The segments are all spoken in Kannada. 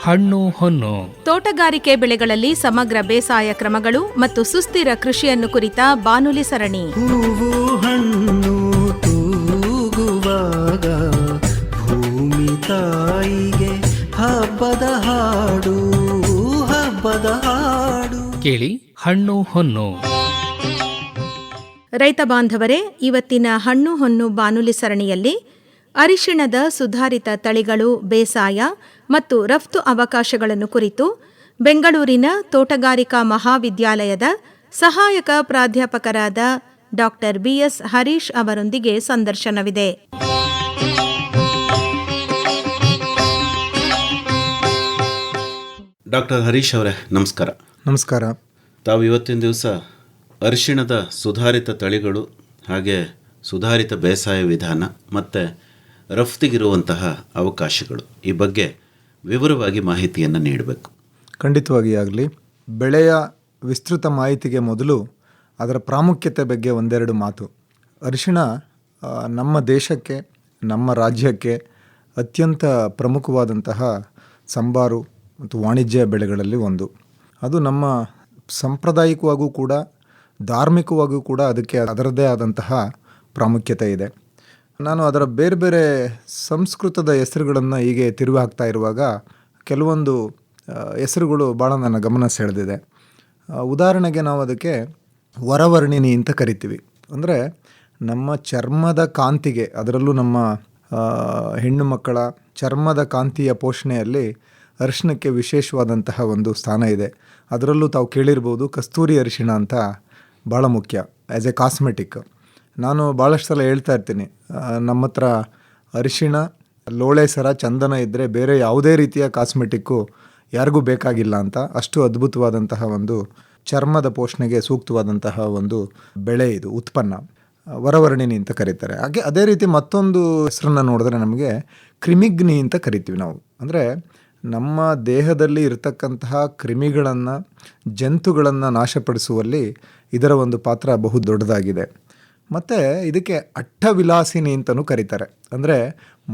ಹಣ್ಣು ಹೊನ್ನು. ತೋಟಗಾರಿಕೆ ಬೆಳೆಗಳಲ್ಲಿ ಸಮಗ್ರ ಬೇಸಾಯ ಕ್ರಮಗಳು ಮತ್ತು ಸುಸ್ಥಿರ ಕೃಷಿಯನ್ನು ಕುರಿತ ಬಾನುಲಿ ಸರಣಿ. ಹೂವು ಹಣ್ಣು ತೂಗುವಾಗ ಭೂಮಿ ತಾಯಿಗೆ ಹಬ್ಬದ ಹಾಡು, ಹಬ್ಬದ ಹಾಡು. ಕೇಳಿ ಹಣ್ಣು ಹೊನ್ನು. ರೈತ ಬಾಂಧವರೇ, ಇವತ್ತಿನ ಹಣ್ಣು ಹೊನ್ನು ಬಾನುಲಿ ಸರಣಿಯಲ್ಲಿ ಅರಿಶಿಣದ ಸುಧಾರಿತ ತಳಿಗಳು, ಬೇಸಾಯ ಮತ್ತು ರಫ್ತು ಅವಕಾಶಗಳನ್ನು ಕುರಿತು ಬೆಂಗಳೂರಿನ ತೋಟಗಾರಿಕಾ ಮಹಾವಿದ್ಯಾಲಯದ ಸಹಾಯಕ ಪ್ರಾಧ್ಯಾಪಕರಾದ ಡಾ. ಬಿಎಸ್ ಹರೀಶ್ ಅವರೊಂದಿಗೆ ಸಂದರ್ಶನವಿದೆ. ಡಾಕ್ಟರ್ ಹರೀಶ್ ಅವರೇ, ನಮಸ್ಕಾರ. ನಮಸ್ಕಾರ. ತಾವು ಇವತ್ತಿನ ದಿವಸ ಅರಿಶಿಣದ ಸುಧಾರಿತ ತಳಿಗಳು, ಹಾಗೆ ಸುಧಾರಿತ ಬೇಸಾಯ ವಿಧಾನ ಮತ್ತು ರಫ್ತಿಗಿರುವಂತಹ ಅವಕಾಶಗಳು, ಈ ಬಗ್ಗೆ ವಿವರವಾಗಿ ಮಾಹಿತಿಯನ್ನು ನೀಡಬೇಕು. ಖಂಡಿತವಾಗಿ ಆಗಲಿ. ಬೆಳೆಯ ವಿಸ್ತೃತ ಮಾಹಿತಿಗೆ ಮೊದಲು ಅದರ ಪ್ರಾಮುಖ್ಯತೆ ಬಗ್ಗೆ ಒಂದೆರಡು ಮಾತು. ಅರಿಶಿಣ ನಮ್ಮ ದೇಶಕ್ಕೆ, ನಮ್ಮ ರಾಜ್ಯಕ್ಕೆ ಅತ್ಯಂತ ಪ್ರಮುಖವಾದಂತಹ ಸಂಬಾರು ಮತ್ತು ವಾಣಿಜ್ಯ ಬೆಳೆಗಳಲ್ಲಿ ಒಂದು. ಅದು ನಮ್ಮ ಸಾಂಪ್ರದಾಯಿಕವಾಗೂ ಕೂಡ ಧಾರ್ಮಿಕವಾಗೂ ಕೂಡ ಅದಕ್ಕೆ ಅದರದ್ದೇ ಆದಂತಹ ಪ್ರಾಮುಖ್ಯತೆ ಇದೆ. ನಾನು ಅದರ ಬೇರೆ ಬೇರೆ ಸಂಸ್ಕೃತದ ಹೆಸರುಗಳನ್ನು ಹೀಗೆ ತಿರುವಿ ಹಾಕ್ತಾ ಇರುವಾಗ ಕೆಲವೊಂದು ಹೆಸರುಗಳು ಭಾಳ ನನ್ನ ಗಮನ ಸೆಳೆದಿದೆ. ಉದಾಹರಣೆಗೆ ನಾವು ಅದಕ್ಕೆ ವರವರ್ಣಿನಿ ಅಂತ ಕರಿತೀವಿ. ಅಂದರೆ ನಮ್ಮ ಚರ್ಮದ ಕಾಂತಿಗೆ, ಅದರಲ್ಲೂ ನಮ್ಮ ಹೆಣ್ಣು ಮಕ್ಕಳ ಚರ್ಮದ ಕಾಂತಿಯ ಪೋಷಣೆಯಲ್ಲಿ ಅರಿಶಿಣಕ್ಕೆ ವಿಶೇಷವಾದಂತಹ ಒಂದು ಸ್ಥಾನ ಇದೆ. ಅದರಲ್ಲೂ ತಾವು ಕೇಳಿರ್ಬೋದು, ಕಸ್ತೂರಿ ಅರಿಶಿಣ ಅಂತ ಭಾಳ ಮುಖ್ಯ ಆ್ಯಸ್ ಎ ಕಾಸ್ಮೆಟಿಕ್. ನಾನು ಭಾಳಷ್ಟು ಸಲ ಹೇಳ್ತಾ ಇರ್ತೀನಿ, ನಮ್ಮ ಹತ್ರ ಅರಿಶಿಣ, ಲೋಳೆ ಸರ, ಚಂದನ ಇದ್ದರೆ ಬೇರೆ ಯಾವುದೇ ರೀತಿಯ ಕಾಸ್ಮೆಟಿಕ್ಕು ಯಾರಿಗೂ ಬೇಕಾಗಿಲ್ಲ ಅಂತ. ಅಷ್ಟು ಅದ್ಭುತವಾದಂತಹ ಒಂದು ಚರ್ಮದ ಪೋಷಣೆಗೆ ಸೂಕ್ತವಾದಂತಹ ಒಂದು ಬೆಳೆ ಇದು, ಉತ್ಪನ್ನ. ವರವರ್ಣಿನಿ ಅಂತ ಕರೀತಾರೆ. ಹಾಗೆ ಅದೇ ರೀತಿ ಮತ್ತೊಂದು ಹೆಸರನ್ನು ನೋಡಿದ್ರೆ ನಮಗೆ ಕ್ರಿಮಿಗ್ನಿ ಅಂತ ಕರಿತೀವಿ ನಾವು. ಅಂದರೆ ನಮ್ಮ ದೇಹದಲ್ಲಿ ಇರತಕ್ಕಂತಹ ಕ್ರಿಮಿಗಳನ್ನು, ಜಂತುಗಳನ್ನು ನಾಶಪಡಿಸುವಲ್ಲಿ ಇದರ ಒಂದು ಪಾತ್ರ ಬಹು ದೊಡ್ಡದಾಗಿದೆ. ಮತ್ತು ಇದಕ್ಕೆ ಅಟ್ಟವಿಲಾಸಿನಿ ಅಂತಲೂ ಕರೀತಾರೆ. ಅಂದರೆ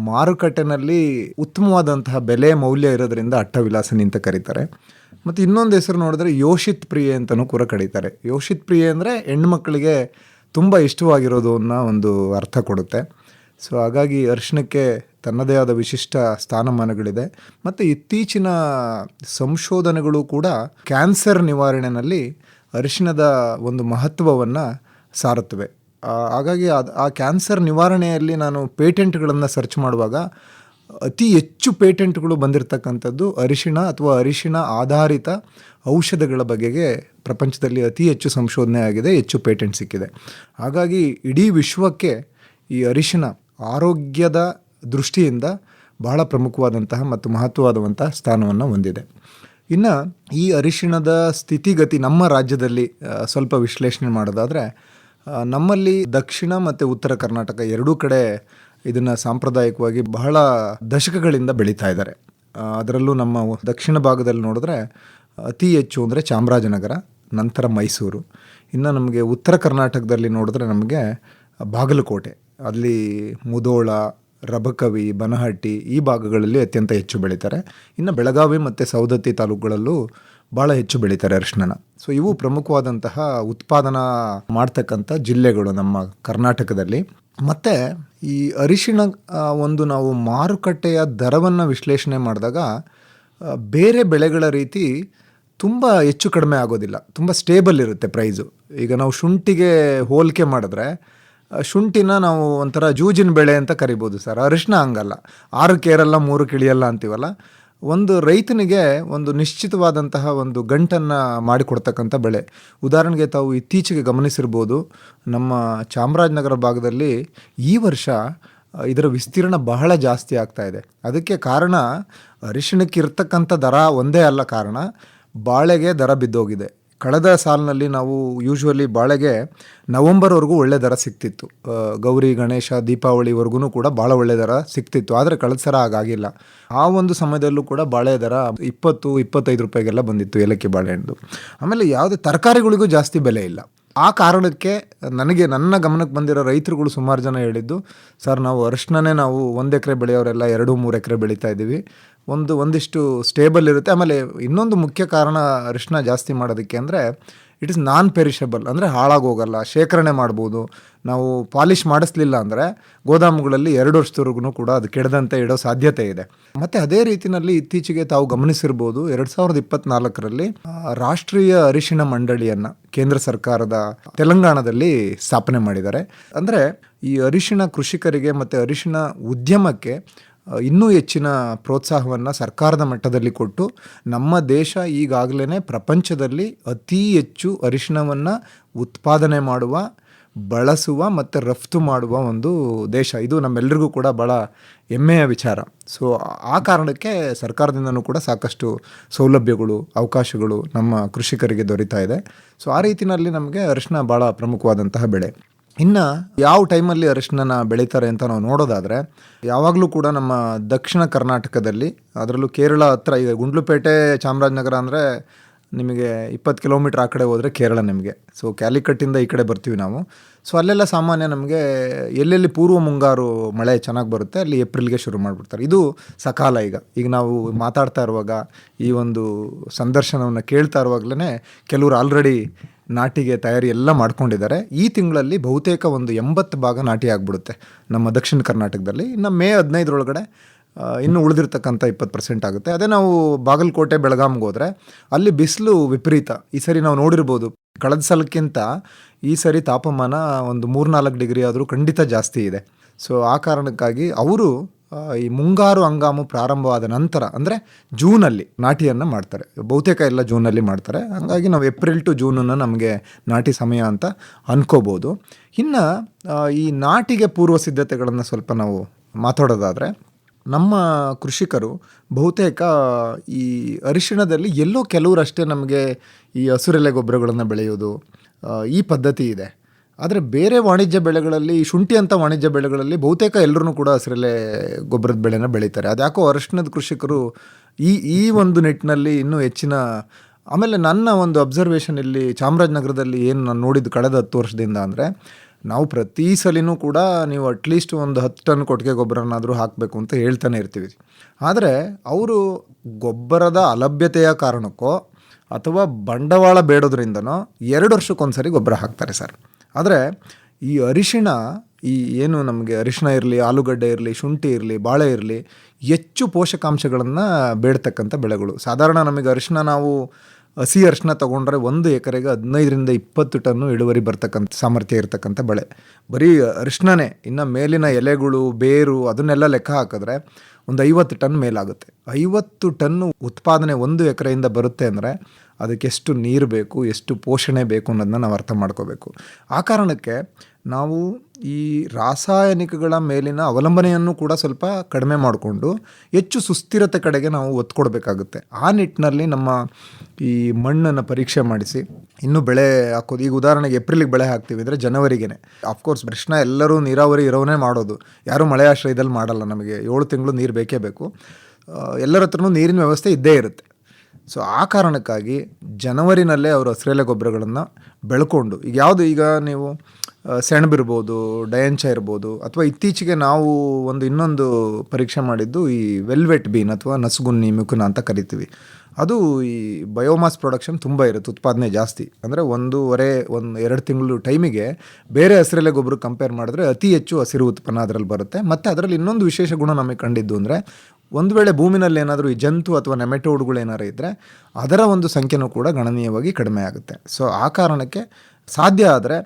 ಮಾರುಕಟ್ಟೆನಲ್ಲಿ ಉತ್ತಮವಾದಂತಹ ಬೆಲೆ ಮೌಲ್ಯ ಇರೋದರಿಂದ ಅಟ್ಟವಿಲಾಸಿನಿ ಅಂತ ಕರೀತಾರೆ. ಮತ್ತು ಇನ್ನೊಂದು ಹೆಸರು ನೋಡಿದ್ರೆ ಯೋಷಿತ್ ಪ್ರಿಯೆ ಅಂತಲೂ ಕೂಡ ಕರೀತಾರೆ. ಯೋಷಿತ್ ಪ್ರಿಯೆ ಅಂದರೆ ಹೆಣ್ಮಕ್ಳಿಗೆ ತುಂಬ ಇಷ್ಟವಾಗಿರೋದು ಅನ್ನೋ ಒಂದು ಅರ್ಥ ಕೊಡುತ್ತೆ. ಸೊ ಹಾಗಾಗಿ ಅರಿಶಿಣಕ್ಕೆ ತನ್ನದೇ ಆದ ವಿಶಿಷ್ಟ ಸ್ಥಾನಮಾನಗಳಿದೆ. ಮತ್ತು ಇತ್ತೀಚಿನ ಸಂಶೋಧನೆಗಳು ಕೂಡ ಕ್ಯಾನ್ಸರ್ ನಿವಾರಣೆಯಲ್ಲಿ ಅರಿಶಿಣದ ಒಂದು ಮಹತ್ವವನ್ನು ಸಾರುತ್ತವೆ. ಹಾಗಾಗಿ ಆ ಕ್ಯಾನ್ಸರ್ ನಿವಾರಣೆಯಲ್ಲಿ ನಾನು ಪೇಟೆಂಟ್ಗಳನ್ನು ಸರ್ಚ್ ಮಾಡುವಾಗ ಅತಿ ಹೆಚ್ಚು ಪೇಟೆಂಟ್ಗಳು ಬಂದಿರತಕ್ಕಂಥದ್ದು ಅರಿಶಿಣ ಅಥವಾ ಅರಿಶಿಣ ಆಧಾರಿತ ಔಷಧಗಳ ಬಗೆಗೆ ಪ್ರಪಂಚದಲ್ಲಿ ಅತಿ ಹೆಚ್ಚು ಸಂಶೋಧನೆ ಆಗಿದೆ, ಹೆಚ್ಚು ಪೇಟೆಂಟ್ ಸಿಕ್ಕಿದೆ. ಹಾಗಾಗಿ ಇಡೀ ವಿಶ್ವಕ್ಕೆ ಈ ಅರಿಶಿಣ ಆರೋಗ್ಯದ ದೃಷ್ಟಿಯಿಂದ ಬಹಳ ಪ್ರಮುಖವಾದಂತಹ ಮತ್ತು ಮಹತ್ವವಾದಂತಹ ಸ್ಥಾನವನ್ನು ಹೊಂದಿದೆ. ಇನ್ನು ಈ ಅರಿಶಿಣದ ಸ್ಥಿತಿಗತಿ ನಮ್ಮ ರಾಜ್ಯದಲ್ಲಿ ಸ್ವಲ್ಪ ವಿಶ್ಲೇಷಣೆ ಮಾಡೋದಾದರೆ, ನಮ್ಮಲ್ಲಿ ದಕ್ಷಿಣ ಮತ್ತು ಉತ್ತರ ಕರ್ನಾಟಕ ಎರಡೂ ಕಡೆ ಇದನ್ನು ಸಾಂಪ್ರದಾಯಿಕವಾಗಿ ಬಹಳ ದಶಕಗಳಿಂದ ಬೆಳೀತಾ ಇದ್ದಾರೆ. ಅದರಲ್ಲೂ ನಮ್ಮ ದಕ್ಷಿಣ ಭಾಗದಲ್ಲಿ ನೋಡಿದ್ರೆ ಅತಿ ಹೆಚ್ಚು ಅಂದರೆ ಚಾಮರಾಜನಗರ, ನಂತರ ಮೈಸೂರು. ಇನ್ನು ನಮಗೆ ಉತ್ತರ ಕರ್ನಾಟಕದಲ್ಲಿ ನೋಡಿದ್ರೆ ನಮಗೆ ಬಾಗಲಕೋಟೆ, ಅಲ್ಲಿ ಮುಧೋಳ, ರಬಕವಿ, ಬನಹಟ್ಟಿ ಈ ಭಾಗಗಳಲ್ಲಿ ಅತ್ಯಂತ ಹೆಚ್ಚು ಬೆಳೀತಾರೆ. ಇನ್ನು ಬೆಳಗಾವಿ ಮತ್ತು ಸವದತ್ತಿ ತಾಲೂಕುಗಳಲ್ಲೂ ಭಾಳ ಹೆಚ್ಚು ಬೆಳೀತಾರೆ ಅರಿಶಿಣನ. ಸೊ ಇವು ಪ್ರಮುಖವಾದಂತಹ ಉತ್ಪಾದನಾ ಮಾಡ್ತಕ್ಕಂಥ ಜಿಲ್ಲೆಗಳು ನಮ್ಮ ಕರ್ನಾಟಕದಲ್ಲಿ. ಮತ್ತು ಈ ಅರಿಶಿಣ ಒಂದು ನಾವು ಮಾರುಕಟ್ಟೆಯ ದರವನ್ನು ವಿಶ್ಲೇಷಣೆ ಮಾಡಿದಾಗ ಬೇರೆ ಬೆಳೆಗಳ ರೀತಿ ತುಂಬ ಹೆಚ್ಚು ಕಡಿಮೆ ಆಗೋದಿಲ್ಲ, ತುಂಬ ಸ್ಟೇಬಲ್ ಇರುತ್ತೆ ಪ್ರೈಸು. ಈಗ ನಾವು ಶುಂಠಿಗೆ ಹೋಲಿಕೆ ಮಾಡಿದ್ರೆ ಶುಂಠಿನ ನಾವು ಒಂಥರ ಜೂಜಿನ ಬೆಳೆ ಅಂತ ಕರಿಬೋದು ಸರ್. ಅರಿಶಿಣ ಹಂಗಲ್ಲ, 6 ಏರಲ್ಲ 3 ಇಳಿಯಲ್ಲ ಅಂತೀವಲ್ಲ. ಒಂದು ರೈತನಿಗೆ ಒಂದು ನಿಶ್ಚಿತವಾದಂತಹ ಒಂದು ಗಂಟನ್ನು ಮಾಡಿಕೊಡ್ತಕ್ಕಂಥ ಬೆಳೆ. ಉದಾಹರಣೆಗೆ ತಾವು ಇತ್ತೀಚೆಗೆ ಗಮನಿಸಿರ್ಬೋದು, ನಮ್ಮ ಚಾಮರಾಜನಗರ ಭಾಗದಲ್ಲಿ ಈ ವರ್ಷ ಇದರ ವಿಸ್ತೀರ್ಣ ಬಹಳ ಜಾಸ್ತಿ ಆಗ್ತಾ ಇದೆ. ಅದಕ್ಕೆ ಕಾರಣ ಅರಿಶಿಣಕ್ಕೆ ಇರ್ತಕ್ಕಂಥ ದರ ಒಂದೇ ಅಲ್ಲ, ಕಾರಣ ಬಾಳೆಗೆ ದರ ಬಿದ್ದೋಗಿದೆ. ಕಳೆದ ಸಾಲಿನಲ್ಲಿ ನಾವು ಯೂಶ್ವಲಿ ಬಾಳೆಗೆ ನವಂಬರ್ವರೆಗೂ ಒಳ್ಳೆ ದರ ಸಿಗ್ತಿತ್ತು. ಗೌರಿ ಗಣೇಶ ದೀಪಾವಳಿವರೆಗೂ ಕೂಡ ಭಾಳ ಒಳ್ಳೆ ದರ ಸಿಗ್ತಿತ್ತು. ಆದರೆ ಕಳೆದ ಸಲ ಹಾಗಾಗಿಲ್ಲ. ಆ ಒಂದು ಸಮಯದಲ್ಲೂ ಕೂಡ ಬಾಳೆ ದರ 20-25 ರೂಪಾಯಿಗೆಲ್ಲ ಬಂದಿತ್ತು ಏಲಕ್ಕಿ ಬಾಳೆಹಣ್ಣು. ಆಮೇಲೆ ಯಾವುದೇ ತರಕಾರಿಗಳಿಗೂ ಜಾಸ್ತಿ ಬೆಲೆ ಇಲ್ಲ. ಆ ಕಾರಣಕ್ಕೆ ನನ್ನ ಗಮನಕ್ಕೆ ಬಂದಿರೋ ರೈತರುಗಳು ಸುಮಾರು ಜನ ಹೇಳಿದ್ದು, ಸರ್ ನಾವು ಅರಿಶಿಣನೇ ನಾವು 1 ಎಕರೆ ಬೆಳೆಯೋರೆಲ್ಲ 2-3 ಎಕರೆ ಬೆಳೀತಾ ಇದ್ದೀವಿ, ಒಂದಿಷ್ಟು ಸ್ಟೇಬಲ್ ಇರುತ್ತೆ. ಆಮೇಲೆ ಇನ್ನೊಂದು ಮುಖ್ಯ ಕಾರಣ ಅರಿಶಿನ ಜಾಸ್ತಿ ಮಾಡೋದಕ್ಕೆ ಅಂದರೆ ಇಟ್ ಇಸ್ ನಾನ್ ಪೆರಿಷಬಲ್, ಅಂದರೆ ಹಾಳಾಗೋಗಲ್ಲ, ಶೇಖರಣೆ ಮಾಡ್ಬೋದು. ನಾವು ಪಾಲಿಷ್ ಮಾಡಿಸ್ಲಿಲ್ಲ ಅಂದರೆ ಗೋದಾಮುಗಳಲ್ಲಿ 2 ವರ್ಷದವರೆಗೂ ಕೂಡ ಅದು ಕೆಡದಂತೆ ಇಡೋ ಸಾಧ್ಯತೆ ಇದೆ. ಮತ್ತು ಅದೇ ರೀತಿಯಲ್ಲಿ ಇತ್ತೀಚೆಗೆ ತಾವು ಗಮನಿಸಿರ್ಬೋದು, 2024ರಲ್ಲಿ ರಾಷ್ಟ್ರೀಯ ಅರಿಶಿಣ ಮಂಡಳಿಯನ್ನು ಕೇಂದ್ರ ಸರ್ಕಾರದ ತೆಲಂಗಾಣದಲ್ಲಿ ಸ್ಥಾಪನೆ ಮಾಡಿದ್ದಾರೆ. ಅಂದರೆ ಈ ಅರಿಶಿಣ ಕೃಷಿಕರಿಗೆ ಮತ್ತು ಅರಿಶಿಣ ಉದ್ಯಮಕ್ಕೆ ಇನ್ನೂ ಹೆಚ್ಚಿನ ಪ್ರೋತ್ಸಾಹವನ್ನು ಸರ್ಕಾರದ ಮಟ್ಟದಲ್ಲಿ ಕೊಟ್ಟು ನಮ್ಮ ದೇಶ ಈಗಾಗಲೇ ಪ್ರಪಂಚದಲ್ಲಿ ಅತಿ ಹೆಚ್ಚು ಅರಿಶಿಣವನ್ನು ಉತ್ಪಾದನೆ ಮಾಡುವ, ಬಳಸುವ ಮತ್ತು ರಫ್ತು ಮಾಡುವ ಒಂದು ದೇಶ. ಇದು ನಮ್ಮೆಲ್ಲರಿಗೂ ಕೂಡ ಭಾಳ ಹೆಮ್ಮೆಯ ವಿಚಾರ. ಸೊ ಆ ಕಾರಣಕ್ಕೆ ಸರ್ಕಾರದಿಂದನೂ ಕೂಡ ಸಾಕಷ್ಟು ಸೌಲಭ್ಯಗಳು, ಅವಕಾಶಗಳು ನಮ್ಮ ಕೃಷಿಕರಿಗೆ ದೊರೀತಾ ಇದೆ. ಸೊ ಆ ರೀತಿಯಲ್ಲಿ ನಮಗೆ ಅರಿಶಿಣ ಭಾಳ ಪ್ರಮುಖವಾದಂತಹ ಬೆಳೆ. ಇನ್ನು ಯಾವ ಟೈಮಲ್ಲಿ ಅರಿಶಿನ ಬೆಳೀತಾರೆ ಅಂತ ನಾವು ನೋಡೋದಾದರೆ, ಯಾವಾಗಲೂ ಕೂಡ ನಮ್ಮ ದಕ್ಷಿಣ ಕರ್ನಾಟಕದಲ್ಲಿ, ಅದರಲ್ಲೂ ಕೇರಳ ಹತ್ರ, ಈಗ ಗುಂಡ್ಲುಪೇಟೆ ಚಾಮರಾಜನಗರ ಅಂದರೆ ನಿಮಗೆ 20 ಕಿಲೋಮೀಟ್ರ್ ಆ ಕಡೆ ಹೋದರೆ ಕೇರಳ ನಿಮಗೆ. ಸೊ ಕ್ಯಾಲಿಕಟ್ಟಿಂದ ಈ ಕಡೆ ಬರ್ತೀವಿ ನಾವು. ಸೊ ಅಲ್ಲೆಲ್ಲ ಸಾಮಾನ್ಯ ನಮಗೆ ಎಲ್ಲೆಲ್ಲಿ ಪೂರ್ವ ಮುಂಗಾರು ಮಳೆ ಚೆನ್ನಾಗಿ ಬರುತ್ತೆ ಅಲ್ಲಿ ಏಪ್ರಿಲ್ಗೆ ಶುರು ಮಾಡಿಬಿಡ್ತಾರೆ. ಇದು ಸಕಾಲ. ಈಗ ನಾವು ಮಾತಾಡ್ತಾ ಇರುವಾಗ, ಈ ಒಂದು ಸಂದರ್ಶನವನ್ನು ಕೇಳ್ತಾ ಇರುವಾಗಲೇ ಕೆಲವರು ಆಲ್ರೆಡಿ ನಾಟಿಗೆ ತಯಾರಿ ಎಲ್ಲ ಮಾಡ್ಕೊಂಡಿದ್ದಾರೆ. ಈ ತಿಂಗಳಲ್ಲಿ ಬಹುತೇಕ ಒಂದು 80 ಭಾಗ ನಾಟಿ ಆಗಿಬಿಡುತ್ತೆ ನಮ್ಮ ದಕ್ಷಿಣ ಕರ್ನಾಟಕದಲ್ಲಿ. ಇನ್ನು ಮೇ 15ರೊಳಗಡೆ ಇನ್ನು ಉಳಿದಿರ್ತಕ್ಕಂಥ 20% ಆಗುತ್ತೆ. ಅದೇ ನಾವು ಬಾಗಲಕೋಟೆ, ಬೆಳಗಾಂಗೆ ಹೋದರೆ ಅಲ್ಲಿ ಬಿಸಿಲು ವಿಪರೀತ. ಈ ಸರಿ ನಾವು ನೋಡಿರ್ಬೋದು, ಕಳೆದ ಸಲಕ್ಕಿಂತ ಈ ಸರಿ ತಾಪಮಾನ ಒಂದು 3-4 ಡಿಗ್ರಿ ಆದರೂ ಖಂಡಿತ ಜಾಸ್ತಿ ಇದೆ. ಸೊ ಆ ಕಾರಣಕ್ಕಾಗಿ ಅವರು ಈ ಮುಂಗಾರು ಹಂಗಾಮು ಪ್ರಾರಂಭವಾದ ನಂತರ, ಅಂದರೆ ಜೂನಲ್ಲಿ ನಾಟಿಯನ್ನು ಮಾಡ್ತಾರೆ. ಬಹುತೇಕ ಎಲ್ಲ ಜೂನಲ್ಲಿ ಮಾಡ್ತಾರೆ. ಹಾಗಾಗಿ ನಾವು ಏಪ್ರಿಲ್ ಟು ಜೂನನ್ನು ನಮಗೆ ನಾಟಿ ಸಮಯ ಅಂತ ಅನ್ಕೋಬೋದು. ಇನ್ನು ಈ ನಾಟಿಗೆ ಪೂರ್ವ ಸಿದ್ಧತೆಗಳನ್ನು ಸ್ವಲ್ಪ ನಾವು ಮಾತಾಡೋದಾದರೆ, ನಮ್ಮ ಕೃಷಿಕರು ಬಹುತೇಕ ಈ ಅರಿಶಿಣದಲ್ಲಿ ಎಲ್ಲೋ ಕೆಲವರಷ್ಟೇ ನಮಗೆ ಈ ಹಸುರೆಲೆ ಗೊಬ್ಬರಗಳನ್ನು ಬೆಳೆಯೋದು ಈ ಪದ್ಧತಿ ಇದೆ. ಆದರೆ ಬೇರೆ ವಾಣಿಜ್ಯ ಬೆಳೆಗಳಲ್ಲಿ, ಶುಂಠಿ ಅಂತ ವಾಣಿಜ್ಯ ಬಹುತೇಕ ಎಲ್ಲರೂ ಕೂಡ ಹಸಿರೆಲೆ ಗೊಬ್ಬರದ ಬೆಳೆನ ಬೆಳೀತಾರೆ. ಅದ್ಯಾಕೋ ಅರಿಶಿಣದ ಕೃಷಿಕರು ಈ ಒಂದು ನಿಟ್ಟಿನಲ್ಲಿ ಇನ್ನೂ ಹೆಚ್ಚಿನ. ಆಮೇಲೆ ನನ್ನ ಒಂದು ಅಬ್ಸರ್ವೇಷನ್ ಇಲ್ಲಿ ಚಾಮರಾಜನಗರದಲ್ಲಿ ಏನು ನಾನು ನೋಡಿದ್ದು ಕಳೆದ 10 ವರ್ಷದಿಂದ ಅಂದರೆ, ನಾವು ಪ್ರತಿ ಸಲಿನೂ ಕೂಡ ನೀವು ಅಟ್ಲೀಸ್ಟ್ ಒಂದು 10 ಟನ್ ಕೊಟ್ಟಿಗೆ ಗೊಬ್ಬರನಾದರೂ ಹಾಕಬೇಕು ಅಂತ ಹೇಳ್ತಾನೆ ಇರ್ತೀವಿ. ಆದರೆ ಅವರು ಗೊಬ್ಬರದ ಅಲಭ್ಯತೆಯ ಕಾರಣಕ್ಕೋ ಅಥವಾ ಬಂಡವಾಳ ಬೇಡೋದ್ರಿಂದನೋ 2 ವರ್ಷಕ್ಕೊಂದ್ಸರಿ ಗೊಬ್ಬರ ಹಾಕ್ತಾರೆ ಸರ್. ಆದರೆ ಈ ಅರಿಶಿಣ, ಈ ಏನು ನಮಗೆ ಅರಿಶಿಣ ಇರಲಿ, ಆಲೂಗಡ್ಡೆ ಇರಲಿ, ಶುಂಠಿ ಇರಲಿ, ಬಾಳೆ ಇರಲಿ, ಹೆಚ್ಚು ಪೋಷಕಾಂಶಗಳನ್ನು ಬೇಡ್ತಕ್ಕಂಥ ಬೆಳೆಗಳು. ಸಾಧಾರಣ ನಮಗೆ ಅರಿಶಿಣ, ನಾವು ಹಸಿ ಅರಿಶಿಣ ತೊಗೊಂಡ್ರೆ 1 ಎಕರೆಗೆ 15ರಿಂದ 20 ಟನ್ನು ಇಳುವರಿ ಬರ್ತಕ್ಕಂಥ ಸಾಮರ್ಥ್ಯ ಇರತಕ್ಕಂಥ ಬೆಳೆ. ಬರೀ ಅರಿಶಿಣನೇ. ಇನ್ನು ಮೇಲಿನ ಎಲೆಗಳು, ಬೇರು ಅದನ್ನೆಲ್ಲ ಲೆಕ್ಕ ಹಾಕಿದ್ರೆ ಒಂದು 50 ಟನ್ ಮೇಲಾಗುತ್ತೆ. 50 ಟನ್ನು ಉತ್ಪಾದನೆ 1 ಎಕರೆಯಿಂದ ಬರುತ್ತೆ ಅಂದರೆ ಅದಕ್ಕೆ ಎಷ್ಟು ನೀರು ಬೇಕು, ಎಷ್ಟು ಪೋಷಣೆ ಬೇಕು ಅನ್ನೋದನ್ನ ನಾವು ಅರ್ಥ ಮಾಡ್ಕೋಬೇಕು. ಆ ಕಾರಣಕ್ಕೆ ನಾವು ಈ ರಾಸಾಯನಿಕಗಳ ಮೇಲಿನ ಅವಲಂಬನೆಯನ್ನು ಕೂಡ ಸ್ವಲ್ಪ ಕಡಿಮೆ ಮಾಡಿಕೊಂಡು ಹೆಚ್ಚು ಸುಸ್ಥಿರತೆ ಕಡೆಗೆ ನಾವು ಒತ್ತು ಕೊಡಬೇಕಾಗುತ್ತೆ. ಆ ನಿಟ್ಟಿನಲ್ಲಿ ನಮ್ಮ ಈ ಮಣ್ಣನ್ನು ಪರೀಕ್ಷೆ ಮಾಡಿಸಿ ಇನ್ನೂ ಬೆಳೆ ಹಾಕೋದು. ಈಗ ಉದಾಹರಣೆಗೆ ಏಪ್ರಿಲಿಗೆ ಬೆಳೆ ಹಾಕ್ತೀವಿ ಅಂದರೆ ಜನವರಿಗೆ, ಅಫ್ಕೋರ್ಸ್ ಪ್ರಶ್ನೆ ಎಲ್ಲರೂ ನೀರಾವರಿ ಇರೋನೇ ಮಾಡೋದು, ಯಾರೂ ಮಳೆ ಆಶ್ರಯದಲ್ಲಿ ಮಾಡಲ್ಲ. ನಮಗೆ 7 ತಿಂಗಳು ನೀರು ಬೇಕೇ ಬೇಕು. ಎಲ್ಲರ ಹತ್ರನೂ ನೀರಿನ ವ್ಯವಸ್ಥೆ ಇದ್ದೇ ಇರುತ್ತೆ. ಸೊ ಆ ಕಾರಣಕ್ಕಾಗಿ ಜನವರಿನಲ್ಲೇ ಅವರು ಹಸಿರೆಲೆ ಗೊಬ್ಬರಗಳನ್ನು ಬೆಳ್ಕೊಂಡು, ಈಗ ನೀವು ಸೆಣಬಿರ್ಬೋದು, ಡಯಂಚ ಇರ್ಬೋದು, ಅಥವಾ ಇತ್ತೀಚೆಗೆ ನಾವು ಇನ್ನೊಂದು ಪರೀಕ್ಷೆ ಮಾಡಿದ್ದು ಈ ವೆಲ್ವೆಟ್ ಬೀನ್ ಅಥವಾ ನಸುಗುನ್ನಿ ಮಿಕುನ ಅಂತ ಕರಿತೀವಿ. ಅದು ಈ ಬಯೋಮಾಸ್ ಪ್ರೊಡಕ್ಷನ್ ತುಂಬ ಇರುತ್ತೆ, ಉತ್ಪಾದನೆ ಜಾಸ್ತಿ. ಅಂದರೆ 1.5-2 ತಿಂಗಳು ಟೈಮಿಗೆ ಬೇರೆ ಹಸಿರೆಲೆ ಗೊಬ್ಬರ ಕಂಪೇರ್ ಮಾಡಿದ್ರೆ ಅತಿ ಹೆಚ್ಚು ಹಸಿರು ಉತ್ಪನ್ನ ಅದರಲ್ಲಿ ಬರುತ್ತೆ. ಮತ್ತು ಅದರಲ್ಲಿ ಇನ್ನೊಂದು ವಿಶೇಷ ಗುಣ ನಮಗೆ ಕಂಡಿದ್ದು ಅಂದರೆ, ಒಂದು ವೇಳೆ ಭೂಮಿನಲ್ಲಿ ಏನಾದರೂ ಈ ಜಂತು ಅಥವಾ ನೆಮೆಟೋಡ್ಗಳು ಏನಾರು ಇದ್ದರೆ ಅದರ ಒಂದು ಸಂಖ್ಯೆನೂ ಕೂಡ ಗಣನೀಯವಾಗಿ ಕಡಿಮೆ ಆಗುತ್ತೆ. ಸೊ ಆ ಕಾರಣಕ್ಕೆ ಸಾಧ್ಯ ಆದರೆ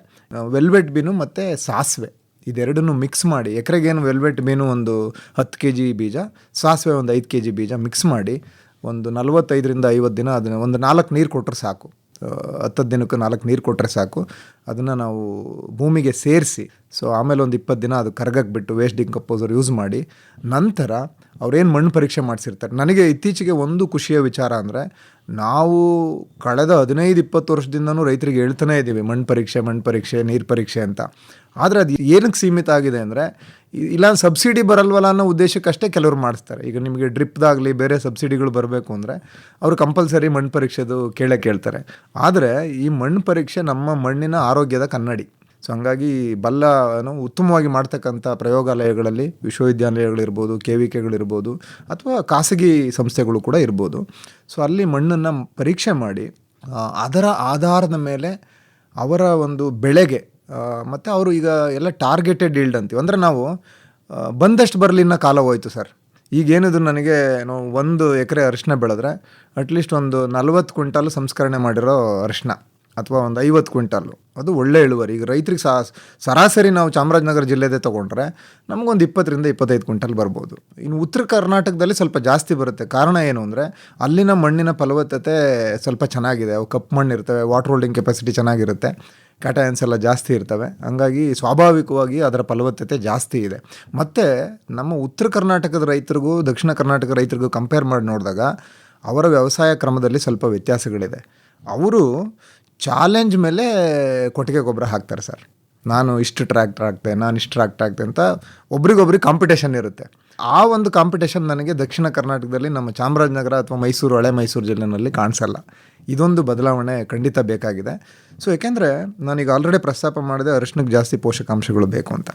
ವೆಲ್ವೆಟ್ ಬೀನು ಮತ್ತು ಸಾಸಿವೆ ಇದೆರಡನ್ನೂ ಮಿಕ್ಸ್ ಮಾಡಿ, ಎಕರೆಗೇನು ವೆಲ್ವೆಟ್ ಬೀನು ಒಂದು 10 kg ಬೀಜ, ಸಾಸಿವೆ ಒಂದು 5 kg ಬೀಜ ಮಿಕ್ಸ್ ಮಾಡಿ ಒಂದು 45ರಿಂದ 50 ದಿನ ಅದನ್ನು ಒಂದು 4 ನೀರು ಕೊಟ್ಟರೆ ಸಾಕು. 10 ದಿನಕ್ಕೆ 4 ನೀರು ಕೊಟ್ಟರೆ ಸಾಕು. ಅದನ್ನು ನಾವು ಭೂಮಿಗೆ ಸೇರಿಸಿ, ಸೊ ಆಮೇಲೆ ಒಂದು 20 ದಿನ ಅದು ಕರಗಕ್ಕೆ ಬಿಟ್ಟು ವೇಸ್ಟ್ ಡಿಕಂಪೋಸರ್ ಯೂಸ್ ಮಾಡಿ, ನಂತರ ಅವ್ರೇನು ಮಣ್ಣು ಪರೀಕ್ಷೆ ಮಾಡಿಸಿರ್ತಾರೆ. ನನಗೆ ಇತ್ತೀಚೆಗೆ ಒಂದು ಖುಷಿಯ ವಿಚಾರ ಅಂದರೆ, ನಾವು ಕಳೆದ 15-20 ವರ್ಷದಿಂದನೂ ರೈತರಿಗೆ ಹೇಳ್ತಾನೇ ಇದ್ದೀವಿ ಮಣ್ಣು ಪರೀಕ್ಷೆ, ನೀರು ಪರೀಕ್ಷೆ ಅಂತ. ಆದರೆ ಅದು ಏನಕ್ಕೆ ಸೀಮಿತ ಆಗಿದೆ ಅಂದರೆ, ಇಲ್ಲ ಸಬ್ಸಿಡಿ ಬರಲ್ವಲ್ಲ ಅನ್ನೋ ಉದ್ದೇಶಕ್ಕಷ್ಟೇ ಕೆಲವರು ಮಾಡಿಸ್ತಾರೆ. ಈಗ ನಿಮಗೆ ಡ್ರಿಪ್ದಾಗಲಿ ಬೇರೆ ಸಬ್ಸಿಡಿಗಳು ಬರಬೇಕು ಅಂದರೆ ಅವರು ಕಂಪಲ್ಸರಿ ಮಣ್ಣು ಪರೀಕ್ಷೆದು ಕೇಳ್ತಾರೆ. ಆದರೆ ಈ ಮಣ್ಣು ಪರೀಕ್ಷೆ ನಮ್ಮ ಮಣ್ಣಿನ ಆರೋಗ್ಯದ ಕನ್ನಡಿ. ಸೊ ಹಂಗಾಗಿ ಉತ್ತಮವಾಗಿ ಮಾಡ್ತಕ್ಕಂಥ ಪ್ರಯೋಗಾಲಯಗಳಲ್ಲಿ ವಿಶ್ವವಿದ್ಯಾನಿಲಯಗಳಿರ್ಬೋದು, KVKಗಳಿರ್ಬೋದು, ಅಥವಾ ಖಾಸಗಿ ಸಂಸ್ಥೆಗಳು ಕೂಡ ಇರ್ಬೋದು. ಸೊ ಅಲ್ಲಿ ಮಣ್ಣನ್ನು ಪರೀಕ್ಷೆ ಮಾಡಿ ಅದರ ಆಧಾರದ ಮೇಲೆ ಅವರ ಒಂದು ಬೆಳೆಗೆ ಮತ್ತು ಅವರು ಈಗ ಎಲ್ಲ ಟಾರ್ಗೆಟೆಡ್ ಈಲ್ಡ್ ಅಂತೀವಿ. ಅಂದರೆ ನಾವು ಬಂದಷ್ಟು ಬರಲಿನ್ನ ಕಾಲ ಹೋಯ್ತು ಸರ್. ಈಗೇನಿದ್ರು ನನಗೆ 1 ಎಕರೆ ಅರಿಶಿನ ಬೆಳೆದ್ರೆ ಅಟ್ಲೀಸ್ಟ್ ಒಂದು 40 ಕ್ವಿಂಟಾಲು ಸಂಸ್ಕರಣೆ ಮಾಡಿರೋ ಅರಿಶಿನ ಅಥವಾ ಒಂದು 50 ಕ್ವಿಂಟಾಲು, ಅದು ಒಳ್ಳೆ ಇಳುವರಿ. ಈಗ ರೈತರಿಗೆ ಸರಾಸರಿ ನಾವು ಚಾಮರಾಜನಗರ ಜಿಲ್ಲೆದೇ ತೊಗೊಂಡ್ರೆ ನಮಗೊಂದು 20-25 ಕ್ವಿಂಟಲ್ ಬರ್ಬೋದು. ಇನ್ನು ಉತ್ತರ ಕರ್ನಾಟಕದಲ್ಲಿ ಸ್ವಲ್ಪ ಜಾಸ್ತಿ ಬರುತ್ತೆ. ಕಾರಣ ಏನು ಅಂದರೆ ಅಲ್ಲಿನ ಮಣ್ಣಿನ ಫಲವತ್ತತೆ ಸ್ವಲ್ಪ ಚೆನ್ನಾಗಿದೆ. ಅವು ಕಪ್ಪು ಮಣ್ಣು ಇರ್ತವೆ, ವಾಟರ್ ಹೋಲ್ಡಿಂಗ್ ಕೆಪಾಸಿಟಿ ಚೆನ್ನಾಗಿರುತ್ತೆ, ಕ್ಯಾಟಯನ್ಸ್ ಎಲ್ಲ ಜಾಸ್ತಿ ಇರ್ತವೆ. ಹಂಗಾಗಿ ಸ್ವಾಭಾವಿಕವಾಗಿ ಅದರ ಫಲವತ್ತತೆ ಜಾಸ್ತಿ ಇದೆ. ಮತ್ತು ನಮ್ಮ ಉತ್ತರ ಕರ್ನಾಟಕದ ರೈತರಿಗೂ ದಕ್ಷಿಣ ಕರ್ನಾಟಕ ರೈತರಿಗೂ ಕಂಪೇರ್ ಮಾಡಿ ನೋಡಿದಾಗ ಅವರ ವ್ಯವಸಾಯ ಕ್ರಮದಲ್ಲಿ ಸ್ವಲ್ಪ ವ್ಯತ್ಯಾಸಗಳಿದೆ. ಅವರು ಚಾಲೆಂಜ್ ಮೇಲೆ ಕೊಟ್ಟಿಗೆ ಗೊಬ್ಬರ ಹಾಕ್ತಾರೆ ಸರ್. ನಾನು ಇಷ್ಟು ಟ್ರ್ಯಾಕ್ಟರ್ ಹಾಕ್ತೆ, ನಾನು ಇಷ್ಟು ಟ್ರ್ಯಾಕ್ಟರ್ ಹಾಕ್ತೆ ಅಂತ ಒಬ್ರಿಗೊಬ್ರಿಗೆ ಕಾಂಪಿಟೇಷನ್ ಇರುತ್ತೆ. ಆ ಒಂದು ಕಾಂಪಿಟೇಷನ್ ನನಗೆ ದಕ್ಷಿಣ ಕರ್ನಾಟಕದಲ್ಲಿ ನಮ್ಮ ಚಾಮರಾಜನಗರ ಅಥವಾ ಮೈಸೂರು, ಹಳೆ ಮೈಸೂರು ಜಿಲ್ಲೆಯಲ್ಲಿ ಕಾಣಿಸಲ್ಲ. ಇದೊಂದು ಬದಲಾವಣೆ ಖಂಡಿತ ಬೇಕಾಗಿದೆ. ಸೊ ಯಾಕೆಂದರೆ ನಾನೀಗ ಆಲ್ರೆಡಿ ಪ್ರಸ್ತಾಪ ಮಾಡಿದೆ, ಅರಿಶಿನಕ್ಕೆ ಜಾಸ್ತಿ ಪೋಷಕಾಂಶಗಳು ಬೇಕು ಅಂತ.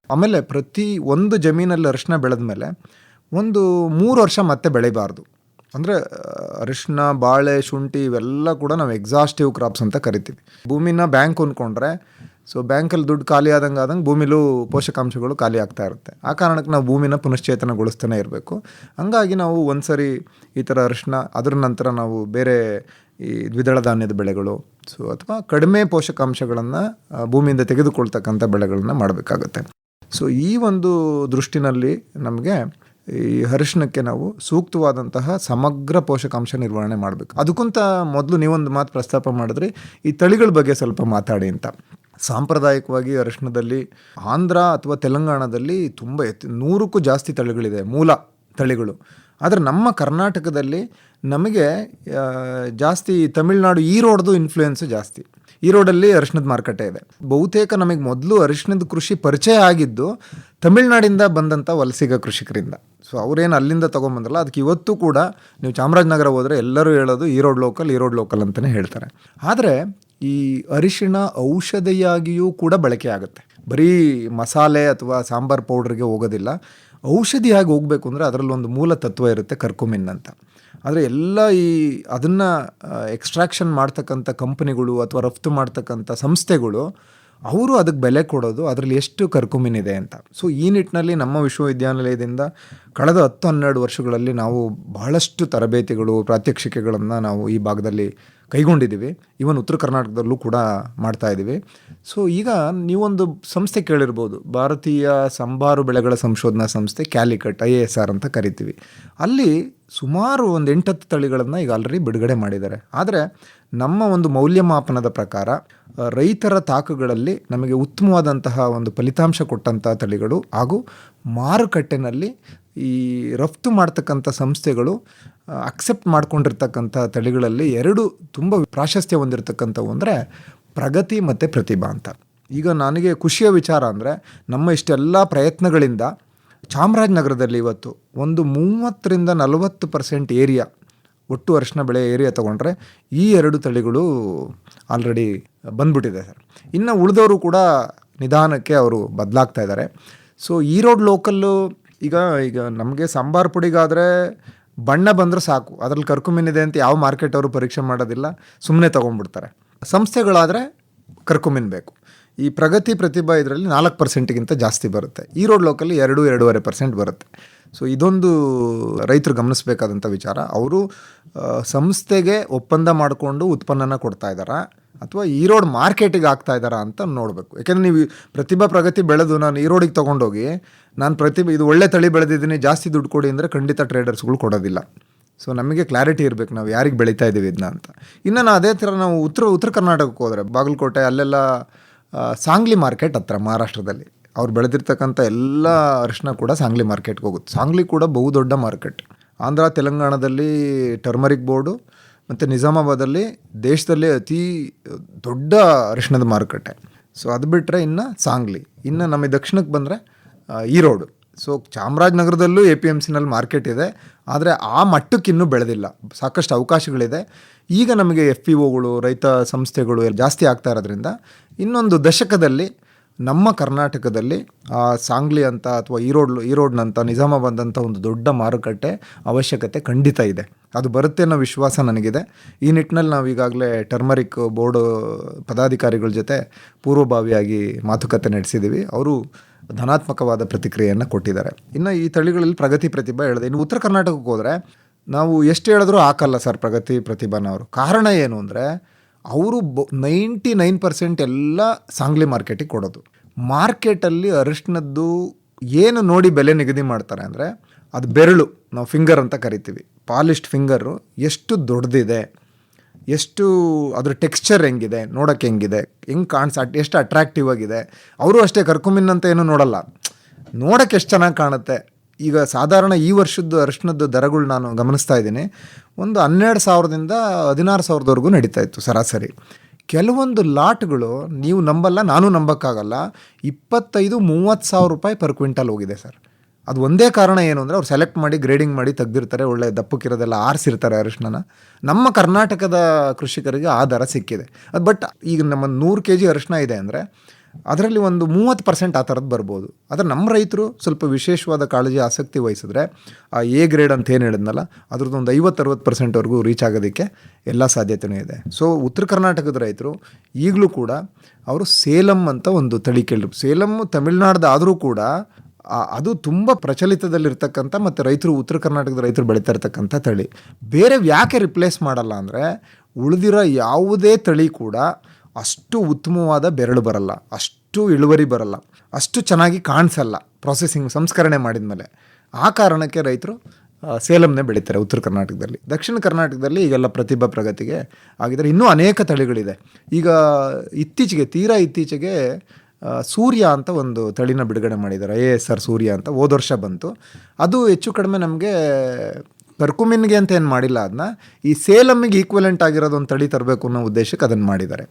ಆಮೇಲೆ ಪ್ರತಿ ಒಂದು ಜಮೀನಲ್ಲಿ ಅರಿಶಿನ ಬೆಳೆದ ಮೇಲೆ ಒಂದು 3 ವರ್ಷ ಮತ್ತೆ ಬೆಳಿಬಾರ್ದು. ಅಂದರೆ ಅರಿಶಿನ, ಬಾಳೆ, ಶುಂಠಿ ಇವೆಲ್ಲ ಕೂಡ ನಾವು ಎಕ್ಸಾಸ್ಟಿವ್ ಕ್ರಾಪ್ಸ್ ಅಂತ ಕರಿತೀವಿ. ಭೂಮಿನ ಬ್ಯಾಂಕ್ ಅಂದ್ಕೊಂಡ್ರೆ, ಸೊ ಬ್ಯಾಂಕಲ್ಲಿ ದುಡ್ಡು ಖಾಲಿ ಆದಂಗೆ ಭೂಮಿಲೂ ಪೋಷಕಾಂಶಗಳು ಖಾಲಿ ಆಗ್ತಾ ಇರುತ್ತೆ. ಆ ಕಾರಣಕ್ಕೆ ನಾವು ಭೂಮಿನ ಪುನಶ್ಚೇತನಗೊಳಿಸ್ತಾನೆ ಇರಬೇಕು. ಹಂಗಾಗಿ ನಾವು ಒಂದು ಸರಿ ಈ ಥರ ಅರಿಶಿನ, ಅದರ ನಂತರ ನಾವು ಬೇರೆ ಈ ದ್ವಿದಳ ಧಾನ್ಯದ ಬೆಳೆಗಳು, ಸೊ ಅಥವಾ ಕಡಿಮೆ ಪೋಷಕಾಂಶಗಳನ್ನು ಭೂಮಿಯಿಂದ ತೆಗೆದುಕೊಳ್ತಕ್ಕಂಥ ಬೆಳೆಗಳನ್ನು ಮಾಡಬೇಕಾಗುತ್ತೆ. ಸೊ ಈ ಒಂದು ದೃಷ್ಟಿನಲ್ಲಿ ನಮಗೆ ಈ ಅರಿಶಿನಕ್ಕೆ ನಾವು ಸೂಕ್ತವಾದಂತಹ ಸಮಗ್ರ ಪೋಷಕಾಂಶ ನಿರ್ವಹಣೆ ಮಾಡಬೇಕು. ಅದಕ್ಕಿಂತ ಮೊದಲು ನೀವೊಂದು ಮಾತು ಪ್ರಸ್ತಾಪ ಮಾಡಿದ್ರಿ, ಈ ತಳಿಗಳ ಬಗ್ಗೆ ಸ್ವಲ್ಪ ಮಾತಾಡಿ ಅಂತ. ಸಾಂಪ್ರದಾಯಿಕವಾಗಿ ಅರಿಶಿನದಲ್ಲಿ ಆಂಧ್ರ ಅಥವಾ ತೆಲಂಗಾಣದಲ್ಲಿ ತುಂಬ 100ಕ್ಕೂ ಜಾಸ್ತಿ ತಳಿಗಳಿದೆ, ಮೂಲ ತಳಿಗಳು. ಆದರೆ ನಮ್ಮ ಕರ್ನಾಟಕದಲ್ಲಿ ನಮಗೆ ಜಾಸ್ತಿ ತಮಿಳ್ನಾಡು, ಈರೋಡ್ದು ಇನ್ಫ್ಲೂಯೆನ್ಸು ಜಾಸ್ತಿ. ಈರೋಡಲ್ಲಿ ಅರಿಶಿನದ ಮಾರುಕಟ್ಟೆ ಇದೆ. ಬಹುತೇಕ ನಮಗೆ ಮೊದಲು ಅರಿಶಿನದ ಕೃಷಿ ಪರಿಚಯ ಆಗಿದ್ದು ತಮಿಳ್ನಾಡಿಂದ ಬಂದಂಥ ವಲಸಿಗ ಕೃಷಿಕರಿಂದ. ಸೊ ಅವರೇನು ಅಲ್ಲಿಂದ ತೊಗೊಂಬಂದ್ರಲ್ಲ, ಅದಕ್ಕೆ ಇವತ್ತು ಕೂಡ ನೀವು ಚಾಮರಾಜನಗರ ಹೋದರೆ ಎಲ್ಲರೂ ಹೇಳೋದು ಈರೋಡ್ ಲೋಕಲ್ ಅಂತಲೇ ಹೇಳ್ತಾರೆ. ಆದರೆ ಈ ಅರಿಶಿಣ ಔಷಧಿಯಾಗಿಯೂ ಕೂಡ ಬಳಕೆ ಆಗುತ್ತೆ. ಬರೀ ಮಸಾಲೆ ಅಥವಾ ಸಾಂಬಾರ್ ಪೌಡ್ರಿಗೆ ಹೋಗೋದಿಲ್ಲ. ಔಷಧಿಯಾಗಿ ಹೋಗಬೇಕು ಅಂದರೆ ಅದರಲ್ಲೊಂದು ಮೂಲ ತತ್ವ ಇರುತ್ತೆ, ಕರ್ಕುಮಿನ್ ಅಂತ. ಆದರೆ ಎಲ್ಲ ಅದನ್ನು ಎಕ್ಸ್ಟ್ರಾಕ್ಷನ್ ಮಾಡ್ತಕ್ಕಂಥ ಕಂಪನಿಗಳು ಅಥವಾ ರಫ್ತು ಮಾಡ್ತಕ್ಕಂಥ ಸಂಸ್ಥೆಗಳು ಅವರು ಅದಕ್ಕೆ ಬೆಲೆ ಕೊಡೋದು ಅದರಲ್ಲಿ ಎಷ್ಟು ಕರ್ಕುಮಿನ್ ಇದೆ ಅಂತ. ಸೊ ಈ ನಿಟ್ಟಿನಲ್ಲಿ ನಮ್ಮ ವಿಶ್ವವಿದ್ಯಾನಿಲಯದಿಂದ ಕಳೆದ 10-12 ವರ್ಷಗಳಲ್ಲಿ ನಾವು ಬಹಳಷ್ಟು ತರಬೇತಿಗಳು, ಪ್ರಾತ್ಯಕ್ಷಿಕೆಗಳನ್ನು ನಾವು ಈ ಭಾಗದಲ್ಲಿ ಕೈಗೊಂಡಿದ್ದೀವಿ. ಇವನ್ ಉತ್ತರ ಕರ್ನಾಟಕದಲ್ಲೂ ಕೂಡ ಮಾಡ್ತಾ ಇದ್ದೀವಿ. ಸೊ ಈಗ ನೀವೊಂದು ಸಂಸ್ಥೆ ಕೇಳಿರ್ಬೋದು, ಭಾರತೀಯ ಸಂಬಾರು ಬೆಳೆಗಳ ಸಂಶೋಧನಾ ಸಂಸ್ಥೆ, ಕ್ಯಾಲಿಕಟ್, IASR ಅಂತ ಕರಿತೀವಿ. ಅಲ್ಲಿ ಸುಮಾರು ಒಂದು 8-10 ತಳಿಗಳನ್ನು ಈಗ ಆಲ್ರೆಡಿ ಬಿಡುಗಡೆ ಮಾಡಿದ್ದಾರೆ. ಆದರೆ ನಮ್ಮ ಒಂದು ಮೌಲ್ಯಮಾಪನದ ಪ್ರಕಾರ ರೈತರ ತಾಕುಗಳಲ್ಲಿ ನಮಗೆ ಉತ್ತಮವಾದಂತಹ ಒಂದು ಫಲಿತಾಂಶ ಕೊಟ್ಟಂಥ ತಳಿಗಳು ಹಾಗೂ ಮಾರುಕಟ್ಟೆನಲ್ಲಿ ಈ ರಫ್ತು ಮಾಡ್ತಕ್ಕಂಥ ಸಂಸ್ಥೆಗಳು ಅಕ್ಸೆಪ್ಟ್ ಮಾಡ್ಕೊಂಡಿರ್ತಕ್ಕಂಥ ತಳಿಗಳಲ್ಲಿ 2 ತುಂಬ ಪ್ರಾಶಸ್ತ್ಯ ಹೊಂದಿರತಕ್ಕಂಥವು ಅಂದರೆ ಪ್ರಗತಿ ಮತ್ತು ಪ್ರತಿಭಾ ಅಂತ. ಈಗ ನನಗೆ ಖುಷಿಯ ವಿಚಾರ ಅಂದರೆ ನಮ್ಮ ಇಷ್ಟೆಲ್ಲ ಪ್ರಯತ್ನಗಳಿಂದ ಚಾಮರಾಜನಗರದಲ್ಲಿ ಇವತ್ತು ಒಂದು 30-40% ಏರಿಯಾ, ಒಟ್ಟು ಅರಿಶಿನ ಬೆಳೆ ಏರಿಯಾ ತೊಗೊಂಡ್ರೆ ಈ 2 ತಳಿಗಳು ಆಲ್ರೆಡಿ ಬಂದ್ಬಿಟ್ಟಿದೆ ಸರ್. ಇನ್ನು ಉಳಿದವರು ಕೂಡ ನಿಧಾನಕ್ಕೆ ಅವರು ಬದಲಾಗ್ತಾ ಇದ್ದಾರೆ. ಸೊ ಈರೋಡ್ ಲೋಕಲ್ಲು ಈಗ ನಮಗೆ ಸಾಂಬಾರು ಪುಡಿಗಾದರೆ ಬಣ್ಣ ಬಂದರೆ ಸಾಕು, ಅದರಲ್ಲಿ ಕರ್ಕುಮಿನ್ ಇದೆ ಅಂತ ಯಾವ ಮಾರ್ಕೆಟ್ ಅವರು ಪರೀಕ್ಷೆ ಮಾಡೋದಿಲ್ಲ, ಸುಮ್ಮನೆ ತೊಗೊಂಡ್ಬಿಡ್ತಾರೆ. ಸಂಸ್ಥೆಗಳಾದರೆ ಕರ್ಕುಮಿನ್ ಬೇಕು. ಈ ಪ್ರಗತಿ ಪ್ರತಿಭಾ ಇದರಲ್ಲಿ 4%ಗಿಂತ ಜಾಸ್ತಿ ಬರುತ್ತೆ. ಈರೋಡ್ ಲೋಕಲ್ಲಿ 2-2.5% ಬರುತ್ತೆ. ಸೊ ಇದೊಂದು ರೈತರು ಗಮನಿಸಬೇಕಾದಂಥ ವಿಚಾರ. ಅವರು ಸಂಸ್ಥೆಗೆ ಒಪ್ಪಂದ ಮಾಡಿಕೊಂಡು ಉತ್ಪನ್ನನ ಕೊಡ್ತಾ ಇದ್ದಾರಾ ಅಥವಾ ಈರೋಡ್ ಮಾರ್ಕೆಟಿಗೆ ಆಗ್ತಾ ಇದ್ದಾರಾ ಅಂತ ನೋಡಬೇಕು. ಯಾಕೆಂದರೆ ನೀವು ಪ್ರತಿಭಾ ಪ್ರಗತಿ ಬೆಳೆದು ನಾನು ಈರೋಡಿಗೆ ತೊಗೊಂಡೋಗಿ ನಾನು ಇದು ಒಳ್ಳೆ ತಳಿ ಬೆಳೆದಿದ್ದೀನಿ, ಜಾಸ್ತಿ ದುಡ್ಡು ಕೊಡಿ ಅಂದರೆ ಖಂಡಿತ ಟ್ರೇಡರ್ಸ್ಗಳು ಕೊಡೋದಿಲ್ಲ. ಸೊ ನಮಗೆ ಕ್ಲಾರಿಟಿ ಇರಬೇಕು ನಾವು ಯಾರಿಗೆ ಬೆಳೀತಾ ಇದ್ದೀವಿ ಇದನ್ನ ಅಂತ. ಇನ್ನು ಅದೇ ಥರ ನಾವು ಉತ್ತರ ಕರ್ನಾಟಕಕ್ಕೆ ಹೋದರೆ ಬಾಗಲಕೋಟೆ, ಅಲ್ಲೆಲ್ಲ ಸಾಂಗ್ಲಿ ಮಾರ್ಕೆಟ್ ಹತ್ರ ಮಹಾರಾಷ್ಟ್ರದಲ್ಲಿ ಅವ್ರು ಬೆಳೆದಿರ್ತಕ್ಕಂಥ ಎಲ್ಲ ಅರಿಶಿನ ಕೂಡ ಸಾಂಗ್ಲಿ ಮಾರ್ಕೆಟ್ಗೆ ಹೋಗುತ್ತೆ. ಸಾಂಗ್ಲಿ ಕೂಡ ಬಹುದೊಡ್ಡ ಮಾರ್ಕೆಟ್. ಆಂಧ್ರ ತೆಲಂಗಾಣದಲ್ಲಿ ಟರ್ಮರಿಕ್ ಬೋರ್ಡು ಮತ್ತು ನಿಜಾಮಾಬಾದಲ್ಲಿ ದೇಶದಲ್ಲೇ ಅತಿ ದೊಡ್ಡ ಅರಿಶಿಣದ ಮಾರುಕಟ್ಟೆ. ಸೊ ಅದು ಬಿಟ್ಟರೆ ಇನ್ನು ಸಾಂಗ್ಲಿ, ಇನ್ನು ನಮಗೆ ದಕ್ಷಿಣಕ್ಕೆ ಬಂದರೆ ಈರೋಡು. ಸೊ ಚಾಮರಾಜನಗರದಲ್ಲೂ APMCನಲ್ಲಿ ಮಾರ್ಕೆಟ್ ಇದೆ, ಆದರೆ ಆ ಮಟ್ಟಕ್ಕೆ ಇನ್ನೂ ಬೆಳೆದಿಲ್ಲ. ಸಾಕಷ್ಟು ಅವಕಾಶಗಳಿದೆ. ಈಗ ನಮಗೆ FPOಗಳು, ರೈತ ಸಂಸ್ಥೆಗಳು ಜಾಸ್ತಿ ಆಗ್ತಾ ಇರೋದ್ರಿಂದ ಇನ್ನೊಂದು ದಶಕದಲ್ಲಿ ನಮ್ಮ ಕರ್ನಾಟಕದಲ್ಲಿ ಸಾಂಗ್ಲಿ ಅಂತ ಅಥವಾ ಈರೋಡ್ನಂಥ, ನಿಜಾಮಾಬಾದ್ ಅಂತ ಒಂದು ದೊಡ್ಡ ಮಾರುಕಟ್ಟೆ ಅವಶ್ಯಕತೆ ಖಂಡಿತ ಇದೆ. ಅದು ಬರುತ್ತೆ ಅನ್ನೋ ವಿಶ್ವಾಸ ನನಗಿದೆ. ಈ ನಿಟ್ಟಿನಲ್ಲಿ ನಾವು ಈಗಾಗಲೇ ಟರ್ಮರಿಕ್ ಬೋರ್ಡ್ ಪದಾಧಿಕಾರಿಗಳ ಜೊತೆ ಪೂರ್ವಭಾವಿಯಾಗಿ ಮಾತುಕತೆ ನಡೆಸಿದ್ದೀವಿ. ಅವರು ಧನಾತ್ಮಕವಾದ ಪ್ರತಿಕ್ರಿಯೆಯನ್ನು ಕೊಟ್ಟಿದ್ದಾರೆ. ಇನ್ನು ಈ ತಳಿಗಳಲ್ಲಿ ಪ್ರಗತಿ ಪ್ರತಿಭಾ ಹೇಳಿದೆ. ಇನ್ನು ಉತ್ತರ ಕರ್ನಾಟಕಕ್ಕೆ ಹೋದರೆ ನಾವು ಎಷ್ಟು ಹೇಳಿದ್ರೂ ಹಾಕಲ್ಲ ಸರ್ ಪ್ರಗತಿ ಪ್ರತಿಭಾನವರು. ಕಾರಣ ಏನು ಅಂದರೆ ಅವರು 99% ಎಲ್ಲ ಸಾಂಗ್ಲಿ ಮಾರ್ಕೆಟಿಗೆ ಕೊಡೋದು. ಮಾರ್ಕೆಟಲ್ಲಿ ಅರಿಶಿನದ್ದು ಏನು ನೋಡಿ ಬೆಲೆ ನಿಗದಿ ಮಾಡ್ತಾರೆ ಅಂದರೆ ಅದು ಬೆರಳು, ನಾವು ಫಿಂಗರ್ ಅಂತ ಕರಿತೀವಿ, ಪಾಲಿಶ್ಡ್ ಫಿಂಗರು ಎಷ್ಟು ದೊಡ್ಡದಿದೆ, ಎಷ್ಟು ಅದ್ರ ಟೆಕ್ಸ್ಚರ್ ಹೆಂಗಿದೆ, ನೋಡೋಕ್ಕೆ ಹೆಂಗಿದೆ, ಎಷ್ಟು ಅಟ್ರಾಕ್ಟಿವ್ ಆಗಿದೆ. ಅವರು ಅಷ್ಟೇ ಕರ್ಕುಮಿನ್ ಅಂತ ಏನೂ ನೋಡಲ್ಲ, ನೋಡೋಕ್ಕೆ ಎಷ್ಟು ಚೆನ್ನಾಗಿ ಕಾಣುತ್ತೆ. ಈಗ ಸಾಧಾರಣ ಈ ವರ್ಷದ್ದು ಅರಿಶಿನದ್ದು ದರಗಳು ನಾನು ಗಮನಿಸ್ತಾ ಇದ್ದೀನಿ, ಒಂದು 12,000ದಿಂದ 16,000ವರೆಗೂ ನಡೀತಾ ಇತ್ತು ಸರಾಸರಿ. ಕೆಲವೊಂದು ಲಾಟ್ಗಳು ನೀವು ನಂಬಲ್ಲ, ನಾನು ನಂಬೋಕ್ಕಾಗಲ್ಲ, 25,000-30,000 ರೂಪಾಯಿ ಪರ್ ಕ್ವಿಂಟಲ್ ಹೋಗಿದೆ ಸರ್. ಅದು ಒಂದೇ ಕಾರಣ ಏನು ಅಂದರೆ ಅವ್ರು ಸೆಲೆಕ್ಟ್ ಮಾಡಿ ಗ್ರೇಡಿಂಗ್ ಮಾಡಿ ತೆಗೆದಿರ್ತಾರೆ, ಒಳ್ಳೆ ದಪ್ಪಕ್ಕಿರೋದೆಲ್ಲ ಆರಿಸಿರ್ತಾರೆ ಅರಿಶಿನ. ನಮ್ಮ ಕರ್ನಾಟಕದ ಕೃಷಿಕರಿಗೆ ಆ ದರ ಸಿಕ್ಕಿದೆ. ಅದು ಬಟ್ ಈಗ ನಮ್ಮ 100 kg ಅರಿಶಿನ ಇದೆ ಅಂದರೆ ಅದರಲ್ಲಿ ಒಂದು 30% ಆ ಥರದ್ದು ಬರ್ಬೋದು. ಆದರೆ ನಮ್ಮ ರೈತರು ಸ್ವಲ್ಪ ವಿಶೇಷವಾದ ಕಾಳಜಿ, ಆಸಕ್ತಿ ವಹಿಸಿದ್ರೆ ಆ A ಗ್ರೇಡ್ ಅಂತ ಏನು ಹೇಳಿದ್ನಲ್ಲ ಅದ್ರದ್ದು ಒಂದು 50-60%ವರೆಗೂ ರೀಚ್ ಆಗೋದಕ್ಕೆ ಎಲ್ಲ ಸಾಧ್ಯತೆಯೂ ಇದೆ. ಸೊ ಉತ್ತರ ಕರ್ನಾಟಕದ ರೈತರು ಈಗಲೂ ಕೂಡ ಅವರು ಸೇಲಂ ಅಂತ ಒಂದು ತಳಿ ಕೇಳಿದ್ರು. ಸೇಲಂ ತಮಿಳ್ನಾಡ್ದಾದರೂ ಕೂಡ ಅದು ತುಂಬ ಪ್ರಚಲಿತದಲ್ಲಿರ್ತಕ್ಕಂಥ ಮತ್ತು ರೈತರು ಉತ್ತರ ಕರ್ನಾಟಕದ ರೈತರು ಬೆಳೀತಾ ಇರ್ತಕ್ಕಂಥ ತಳಿ. ಬೇರೆ ಯಾಕೆ ರಿಪ್ಲೇಸ್ ಮಾಡಲ್ಲ ಅಂದರೆ ಉಳಿದಿರೋ ಯಾವುದೇ ತಳಿ ಕೂಡ ಅಷ್ಟು ಉತ್ತಮವಾದ ಬೆರಳು ಬರಲ್ಲ, ಅಷ್ಟು ಇಳುವರಿ ಬರಲ್ಲ, ಅಷ್ಟು ಚೆನ್ನಾಗಿ ಕಾಣಿಸಲ್ಲ ಪ್ರೊಸೆಸಿಂಗ್ ಸಂಸ್ಕರಣೆ ಮಾಡಿದ ಮೇಲೆ. ಆ ಕಾರಣಕ್ಕೆ ರೈತರು ಸೇಲಂನೇ ಬೆಳೀತಾರೆ ಉತ್ತರ ಕರ್ನಾಟಕದಲ್ಲಿ. ದಕ್ಷಿಣ ಕರ್ನಾಟಕದಲ್ಲಿ ಈಗೆಲ್ಲ ಪ್ರತಿಭಾ ಪ್ರಗತಿಗೆ ಆಗಿದ್ದಾರೆ. ಇನ್ನೂ ಅನೇಕ ತಳಿಗಳಿದೆ. ಈಗ ಇತ್ತೀಚೆಗೆ ಸೂರ್ಯ ಅಂತ ಒಂದು ತಳಿನ ಬಿಡುಗಡೆ ಮಾಡಿದ್ದಾರೆ, ASR ಸೂರ್ಯ ಅಂತ. ಹೋದ ವರ್ಷ ಬಂತು. ಅದು ಹೆಚ್ಚು ಕಡಿಮೆ ನಮಗೆ ಕರ್ಕುಮಿನ್ಗೆ ಅಂತ ಏನು ಮಾಡಿಲ್ಲ, ಅದನ್ನ ಈ ಸೇಲಮ್ಮಿಗೆ ಈಕ್ವಲೆಂಟ್ ಆಗಿರೋದು ಒಂದು ತಳಿ ತರಬೇಕು ಅನ್ನೋ ಉದ್ದೇಶಕ್ಕೆ ಅದನ್ನು ಮಾಡಿದ್ದಾರೆ.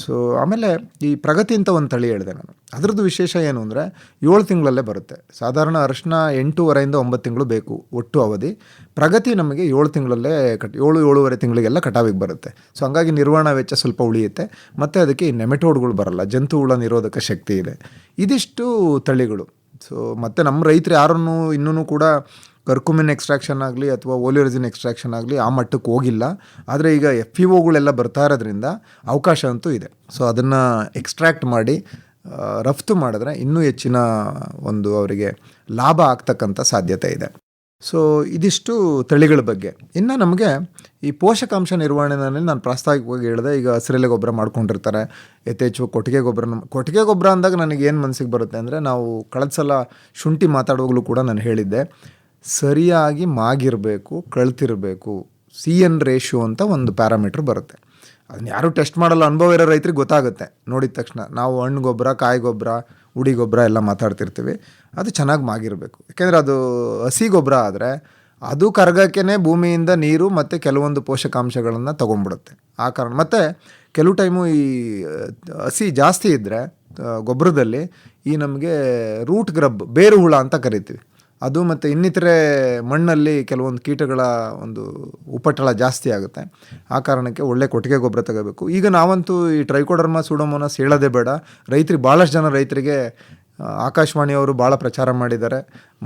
ಸೊ ಆಮೇಲೆ ಈ ಪ್ರಗತಿ ಅಂತ ಒಂದು ತಳಿ ಹೇಳಿದೆ ನಾನು. ಅದರದ್ದು ವಿಶೇಷ ಏನು ಅಂದರೆ 7 ತಿಂಗಳಲ್ಲೇ ಬರುತ್ತೆ. ಸಾಧಾರಣ ಅರಿಶಿನ 8.5ರಿಂದ 9 ತಿಂಗಳು ಬೇಕು ಒಟ್ಟು ಅವಧಿ. ಪ್ರಗತಿ ನಮಗೆ 7 ತಿಂಗಳಲ್ಲೇ 7-7.5 ತಿಂಗಳಿಗೆಲ್ಲ ಕಟಾವಿಗೆ ಬರುತ್ತೆ. ಸೊ ಹಂಗಾಗಿ ನಿರ್ವಹಣಾ ವೆಚ್ಚ ಸ್ವಲ್ಪ ಉಳಿಯುತ್ತೆ. ಮತ್ತು ಅದಕ್ಕೆ ಈ ನೆಮೆಟೋಡ್ಗಳು ಬರಲ್ಲ, ಜಂತು ಹುಳ ನಿರೋಧಕ ಶಕ್ತಿ ಇದೆ. ಇದಿಷ್ಟು ತಳಿಗಳು. ಸೊ ಮತ್ತು ನಮ್ಮ ರೈತರು ಯಾರನ್ನು ಇನ್ನೂ ಕೂಡ ಕರ್ಕುಮಿನ್ ಎಕ್ಸ್ಟ್ರಾಕ್ಷನ್ ಆಗಲಿ ಅಥವಾ ಓಲಿಯೋರೆಸಿನ್ ಎಕ್ಸ್ಟ್ರಾಕ್ಷನ್ ಆಗಲಿ ಆ ಮಟ್ಟಕ್ಕೆ ಹೋಗಿಲ್ಲ. ಆದರೆ ಈಗ FPOಗಳೆಲ್ಲ ಬರ್ತಾ ಇರೋದ್ರಿಂದ ಅವಕಾಶ ಅಂತೂ ಇದೆ. ಸೊ ಅದನ್ನು ಎಕ್ಸ್ಟ್ರಾಕ್ಟ್ ಮಾಡಿ ರಫ್ತು ಮಾಡಿದ್ರೆ ಇನ್ನೂ ಹೆಚ್ಚಿನ ಒಂದು ಅವರಿಗೆ ಲಾಭ ಆಗ್ತಕ್ಕಂಥ ಸಾಧ್ಯತೆ ಇದೆ. ಸೊ ಇದಿಷ್ಟು ತಳಿಗಳ ಬಗ್ಗೆ. ಇನ್ನು ನಮಗೆ ಈ ಪೋಷಕಾಂಶ ನಿರ್ವಹಣೆಯಲ್ಲಿ ನಾನು ಪ್ರಾಸ್ತಾವಿಕವಾಗಿ ಹೇಳಿದೆ. ಈಗ ಹಸಿರೆಲೆ ಗೊಬ್ಬರ ಮಾಡ್ಕೊಂಡಿರ್ತಾರೆ, ಯಥೇಚ್ಛ ಕೊಟ್ಟಿಗೆ ಗೊಬ್ಬರ ಅಂದಾಗ ನನಗೆ ಏನು ಮನಸ್ಸಿಗೆ ಬರುತ್ತೆ ಅಂದರೆ, ನಾವು ಕಳೆದ ಸಲ ಶುಂಠಿ ಮಾತಾಡುವಾಗಲೂ ಕೂಡ ನಾನು ಹೇಳಿದ್ದೆ, ಸರಿಯಾಗಿ ಮಾಗಿರಬೇಕು, ಕಳ್ತಿರಬೇಕು. CN ರೇಷಿಯೋ ಅಂತ ಒಂದು ಪ್ಯಾರಾಮೀಟ್ರ್ ಬರುತ್ತೆ. ಅದನ್ನ ಯಾರೂ ಟೆಸ್ಟ್ ಮಾಡಲ್ಲ, ಅನುಭವ ಇರೋ ರೈತರಿಗೆ ಗೊತ್ತಾಗುತ್ತೆ ನೋಡಿದ ತಕ್ಷಣ. ನಾವು ಹಣ್ಣು ಗೊಬ್ಬರ, ಕಾಯಿ ಗೊಬ್ಬರ, ಉಡಿ ಗೊಬ್ಬರ ಎಲ್ಲ ಮಾತಾಡ್ತಿರ್ತೀವಿ. ಅದು ಚೆನ್ನಾಗಿ ಮಾಗಿರಬೇಕು. ಯಾಕೆಂದರೆ ಅದು ಹಸಿ ಗೊಬ್ಬರ ಆದರೆ ಅದು ಕರಗಕ್ಕೇ ಭೂಮಿಯಿಂದ ನೀರು ಮತ್ತು ಕೆಲವೊಂದು ಪೋಷಕಾಂಶಗಳನ್ನು ತೊಗೊಂಡ್ಬಿಡುತ್ತೆ. ಆ ಕಾರಣ ಮತ್ತು ಕೆಲವು ಟೈಮು ಈ ಹಸಿ ಜಾಸ್ತಿ ಇದ್ದರೆ ಗೊಬ್ಬರದಲ್ಲಿ ಈ ನಮಗೆ ರೂಟ್ ಗ್ರಬ್, ಬೇರು ಹುಳ ಅಂತ ಕರಿತೀವಿ, ಅದು ಮತ್ತು ಇನ್ನಿತರೆ ಮಣ್ಣಲ್ಲಿ ಕೆಲವೊಂದು ಕೀಟಗಳ ಒಂದು ಉಪಟಳ ಜಾಸ್ತಿ ಆಗುತ್ತೆ. ಆ ಕಾರಣಕ್ಕೆ ಒಳ್ಳೆ ಕೊಟ್ಟಿಗೆ ಗೊಬ್ಬರ ತಗೋಬೇಕು. ಈಗ ನಾವಂತೂ ಈ ಟ್ರೈಕೋಡರ್ಮಾ ಸೂಡೋಮೋನಾಸ್ ಹೇಳೋದೇ ಬೇಡ. ರೈತರಿಗೆ ಭಾಳಷ್ಟು ಜನ ರೈತರಿಗೆ ಆಕಾಶವಾಣಿಯವರು ಭಾಳ ಪ್ರಚಾರ ಮಾಡಿದ್ದಾರೆ,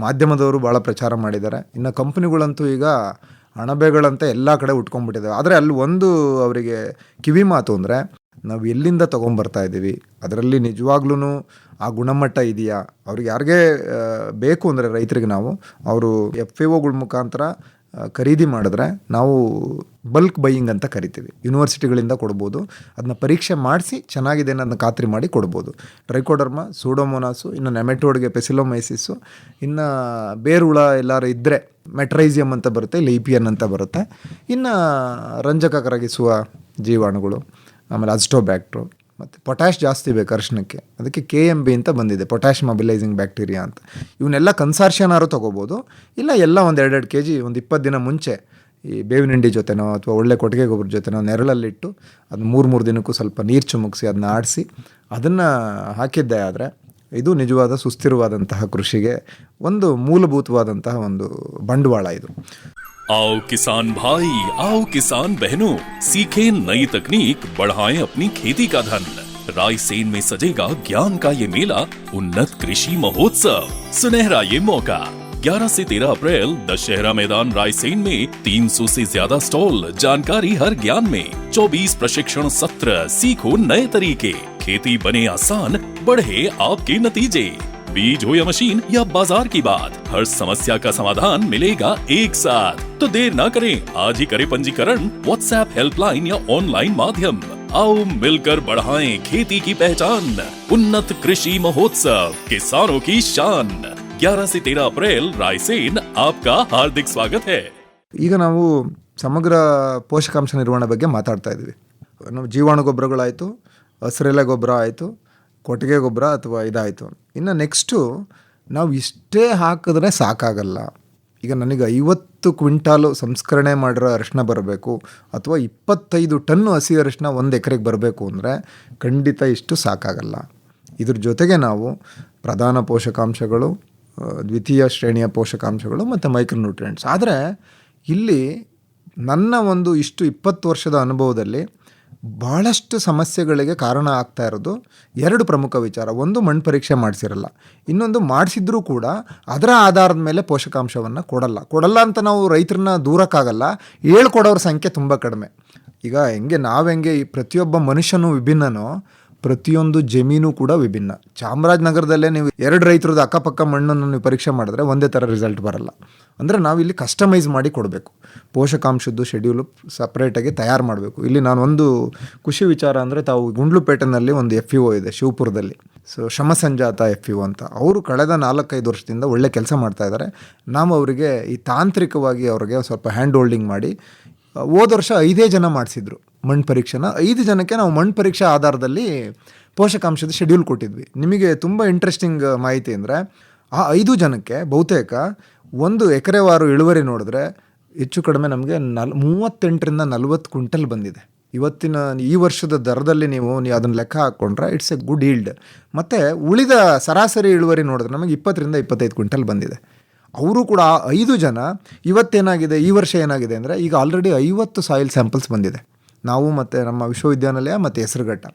ಮಾಧ್ಯಮದವರು ಭಾಳ ಪ್ರಚಾರ ಮಾಡಿದ್ದಾರೆ. ಇನ್ನು ಕಂಪ್ನಿಗಳಂತೂ ಈಗ ಅಣಬೆಗಳಂತ ಎಲ್ಲ ಕಡೆ ಉಟ್ಕೊಂಡ್ಬಿಟ್ಟಿದ್ದಾವೆ. ಆದರೆ ಅಲ್ಲಿ ಒಂದು ಅವರಿಗೆ ಕಿವಿ ಮಾತು ಅಂದರೆ, ನಾವು ಎಲ್ಲಿಂದ ತೊಗೊಂಬರ್ತಾ ಇದ್ದೀವಿ, ಅದರಲ್ಲಿ ನಿಜವಾಗ್ಲೂ ಆ ಗುಣಮಟ್ಟ ಇದೆಯಾ. ಅವ್ರಿಗೆ ಯಾರಿಗೇ ಬೇಕು ಅಂದರೆ ರೈತರಿಗೆ ನಾವು ಅವರು FAOಗಳ ಮುಖಾಂತರ ಖರೀದಿ ಮಾಡಿದ್ರೆ ನಾವು ಬಲ್ಕ್ ಬೈಯಿಂಗ್ ಅಂತ ಕರಿತೀವಿ. ಯೂನಿವರ್ಸಿಟಿಗಳಿಂದ ಕೊಡ್ಬೋದು. ಅದನ್ನ ಪರೀಕ್ಷೆ ಮಾಡಿಸಿ ಚೆನ್ನಾಗಿದೆ ಅನ್ನೋದನ್ನ ಖಾತ್ರಿ ಮಾಡಿ ಕೊಡ್ಬೋದು. ಟ್ರೈಕೋಡರ್ಮಾ, ಸೂಡೋಮೋನಾಸು, ಇನ್ನು ನೆಮೆಟೋಡ್ಗೆ ಪೆಸಿಲೋಮೈಸಿಸ್ಸು, ಇನ್ನು ಬೇರುಳ ಎಲ್ಲರೂ ಇದ್ದರೆ ಮೆಟ್ರೈಸಿಯಮ್ ಅಂತ ಬರುತ್ತೆ, ಇಲ್ಲಿ EPN ಅಂತ ಬರುತ್ತೆ. ಇನ್ನು ರಂಜಕ ಕರಗಿಸುವ ಜೀವಾಣುಗಳು, ಆಮೇಲೆ ಅಜಿಟೋಬ್ಯಾಕ್ಟ್ರು, ಮತ್ತು ಪೊಟ್ಯಾಶ್ ಜಾಸ್ತಿ ಬೇಕು ಅರಿಶಿನಕ್ಕೆ, ಅದಕ್ಕೆ KMB ಅಂತ ಬಂದಿದೆ, ಪೊಟ್ಯಾಶ್ ಮೊಬಿಲೈಸಿಂಗ್ ಬ್ಯಾಕ್ಟೀರಿಯಾ ಅಂತ. ಇವನ್ನೆಲ್ಲ ಕನ್ಸಾರ್ಷಿಯನಾರು ತೊಗೋಬೋದು. ಇಲ್ಲ ಎಲ್ಲ ಒಂದು 2-2 kg ಒಂದು 20 ದಿನ ಮುಂಚೆ ಈ ಬೇವಿನ ಹಿಂಡಿ ಜೊತೆನೋ ಅಥವಾ ಒಳ್ಳೆ ಕೊಟ್ಟಿಗೆ ಗೊಬ್ಬರ ಜೊತೆನೋ ನೆರಳಲ್ಲಿಟ್ಟು ಅದನ್ನ 3-3 ದಿನಕ್ಕೂ ಸ್ವಲ್ಪ ನೀರು ಚುಮುಕ್ಸಿ ಅದನ್ನ ಆಡಿಸಿ ಅದನ್ನು ಹಾಕಿದ್ದೆ ಆದರೆ ಇದು ನಿಜವಾದ ಸುಸ್ಥಿರವಾದಂತಹ ಕೃಷಿಗೆ ಒಂದು ಮೂಲಭೂತವಾದಂತಹ ಒಂದು ಬಂಡವಾಳ ಇದು. आओ किसान भाई, आओ किसान बहनों, सीखें नई तकनीक, बढ़ाएं अपनी खेती का धन। रायसेन में सजेगा ज्ञान का ये मेला, उन्नत कृषि महोत्सव। सुनहरा ये मौका 11 से 13 अप्रैल दशहरा मैदान रायसेन में 300 से ज्यादा स्टॉल, जानकारी हर ज्ञान में, 24 प्रशिक्षण सत्र, सीखो नए तरीके, खेती बने आसान, बढ़े आपके नतीजे। बीज हो या मशीन या बाजार की बात, हर समस्या का समाधान मिलेगा एक साथ। तो देर ना करें, आज ही करें पंजीकरण व्हाट्सएप हेल्पलाइन या ऑनलाइन माध्यम। आओ मिलकर बढ़ाएं खेती की पहचान। उन्नत कृषि महोत्सव, किसानों की शान। 11 से 13 अप्रैल रायसेन, आपका हार्दिक स्वागत है। ಈಗ ನಾವು ಸಮಗ್ರ ಪೋಷಕಾಂಶ ನಿರ್ವಹಣೆ ಬಗ್ಗೆ ಮಾತಾಡ್ತಾ ಇದ್ವಿ. ನಾವು ಜೀವಾಣು ಗೊಬ್ಬರಗಳಾಯಿತು, ಹಸಿರೆಲೆ ಗೊಬ್ಬರ ಆಯಿತು, ಕೊಟ್ಟಿಗೆ ಗೊಬ್ಬರ ಅಥವಾ ಇದಾಯಿತು. ಇನ್ನು ನೆಕ್ಸ್ಟು ನಾವು ಇಷ್ಟೇ ಹಾಕಿದ್ರೆ ಸಾಕಾಗಲ್ಲ. ಈಗ ನನಗೆ 50 ಕ್ವಿಂಟಾಲು ಸಂಸ್ಕರಣೆ ಮಾಡಿರೋ ಅರಿಶಿನ ಬರಬೇಕು ಅಥವಾ 25 ಟನ್ನು ಹಸಿ ಅರಿಶಿನ 1 ಎಕರೆಗೆ ಬರಬೇಕು ಅಂದರೆ ಖಂಡಿತ ಇಷ್ಟು ಸಾಕಾಗಲ್ಲ. ಇದ್ರ ಜೊತೆಗೆ ನಾವು ಪ್ರಧಾನ ಪೋಷಕಾಂಶಗಳು, ದ್ವಿತೀಯ ಶ್ರೇಣಿಯ ಪೋಷಕಾಂಶಗಳು ಮತ್ತು ಮೈಕ್ರೋನ್ಯೂಟ್ರಿಯೆಂಟ್ಸ್. ಆದರೆ ಇಲ್ಲಿ ನನ್ನ ಒಂದು 20 ವರ್ಷದ ಅನುಭವದಲ್ಲಿ ಭಾಳಷ್ಟು ಸಮಸ್ಯೆಗಳಿಗೆ ಕಾರಣ ಆಗ್ತಾ ಇರೋದು 2 ಪ್ರಮುಖ ವಿಚಾರ. ಒಂದು, ಮಣ್ಣು ಪರೀಕ್ಷೆ ಮಾಡಿಸಿರಲ್ಲ. ಇನ್ನೊಂದು, ಮಾಡಿಸಿದ್ರೂ ಕೂಡ ಅದರ ಆಧಾರದ ಮೇಲೆ ಪೋಷಕಾಂಶವನ್ನು ಕೊಡಲ್ಲ ಅಂತ ನಾವು ರೈತರನ್ನ ದೂರಕ್ಕಾಗಲ್ಲ. ಹೇಳ್ಕೊಡೋರ ಸಂಖ್ಯೆ ತುಂಬ ಕಡಿಮೆ. ಈಗ ನಾವೆಂಗೆ ಈ ಪ್ರತಿಯೊಬ್ಬ ಮನುಷ್ಯನೂ ವಿಭಿನ್ನನೋ, ಪ್ರತಿಯೊಂದು ಜಮೀನು ಕೂಡ ವಿಭಿನ್ನ. ಚಾಮರಾಜನಗರದಲ್ಲೇ ನೀವು 2 ರೈತರದ್ದು ಅಕ್ಕಪಕ್ಕ ಮಣ್ಣನ್ನು ನೀವು ಪರೀಕ್ಷೆ ಮಾಡಿದ್ರೆ ಒಂದೇ ಥರ ರಿಸಲ್ಟ್ ಬರಲ್ಲ. ಅಂದರೆ ನಾವಿಲ್ಲಿ ಕಸ್ಟಮೈಸ್ ಮಾಡಿ ಕೊಡಬೇಕು. ಪೋಷಕಾಂಶದ್ದು ಶೆಡ್ಯೂಲು ಸಪ್ರೇಟಾಗಿ ತಯಾರು ಮಾಡಬೇಕು. ಇಲ್ಲಿ ನಾನು ಒಂದು ಖುಷಿ ವಿಚಾರ ಅಂದರೆ, ತಾವು ಗುಂಡ್ಲುಪೇಟೆನಲ್ಲಿ ಒಂದು FEO ಇದೆ ಶಿವಪುರದಲ್ಲಿ, ಶ್ರಮಸಂಜಾತ FEO ಅಂತ. ಅವರು ಕಳೆದ 4-5 ವರ್ಷದಿಂದ ಒಳ್ಳೆ ಕೆಲಸ ಮಾಡ್ತಾಯಿದ್ದಾರೆ. ನಾವು ಅವರಿಗೆ ಈ ತಾಂತ್ರಿಕವಾಗಿ ಅವ್ರಿಗೆ ಸ್ವಲ್ಪ ಹ್ಯಾಂಡ್ ಹೋಲ್ಡಿಂಗ್ ಮಾಡಿ ಹೋದ ವರ್ಷ 5 ಜನ ಮಾಡಿಸಿದ್ರು ಮಣ್ಣು ಪರೀಕ್ಷೆನ. 5 ಜನಕ್ಕೆ ನಾವು ಮಣ್ಣು ಪರೀಕ್ಷೆ ಆಧಾರದಲ್ಲಿ ಪೋಷಕಾಂಶದ ಶೆಡ್ಯೂಲ್ ಕೊಟ್ಟಿದ್ವಿ. ನಿಮಗೆ ತುಂಬ ಇಂಟ್ರೆಸ್ಟಿಂಗ್ ಮಾಹಿತಿ ಅಂದರೆ, ಆ 5 ಜನಕ್ಕೆ ಬಹುತೇಕ 1 ಎಕರೆವಾರು ಇಳುವರಿ ನೋಡಿದ್ರೆ ಹೆಚ್ಚು ಕಡಿಮೆ ನಮಗೆ 38ರಿಂದ 40 ಕ್ವಿಂಟಲ್ ಬಂದಿದೆ. ಈ ವರ್ಷದ ದರದಲ್ಲಿ ನೀವು ಅದನ್ನು ಲೆಕ್ಕ ಹಾಕ್ಕೊಂಡ್ರೆ ಇಟ್ಸ್ ಎ ಗುಡ್ ಈಲ್ಡ್. ಮತ್ತು ಉಳಿದ ಸರಾಸರಿ ಇಳುವರಿ ನೋಡಿದ್ರೆ ನಮಗೆ 20ರಿಂದ 25 ಕ್ವಿಂಟಲ್ ಬಂದಿದೆ. ಅವರು ಕೂಡ 5 ಜನ ಇವತ್ತೇನಾಗಿದೆ, ಈ ವರ್ಷ ಏನಾಗಿದೆ ಅಂದರೆ, ಈಗ ಆಲ್ರೆಡಿ 50 ಸಾಯಿಲ್ ಸ್ಯಾಂಪಲ್ಸ್ ಬಂದಿದೆ. ನಾವು ಮತ್ತು ನಮ್ಮ ವಿಶ್ವವಿದ್ಯಾನಿಲಯ ಮತ್ತು ಹೆಸರುಘಟ್ಟ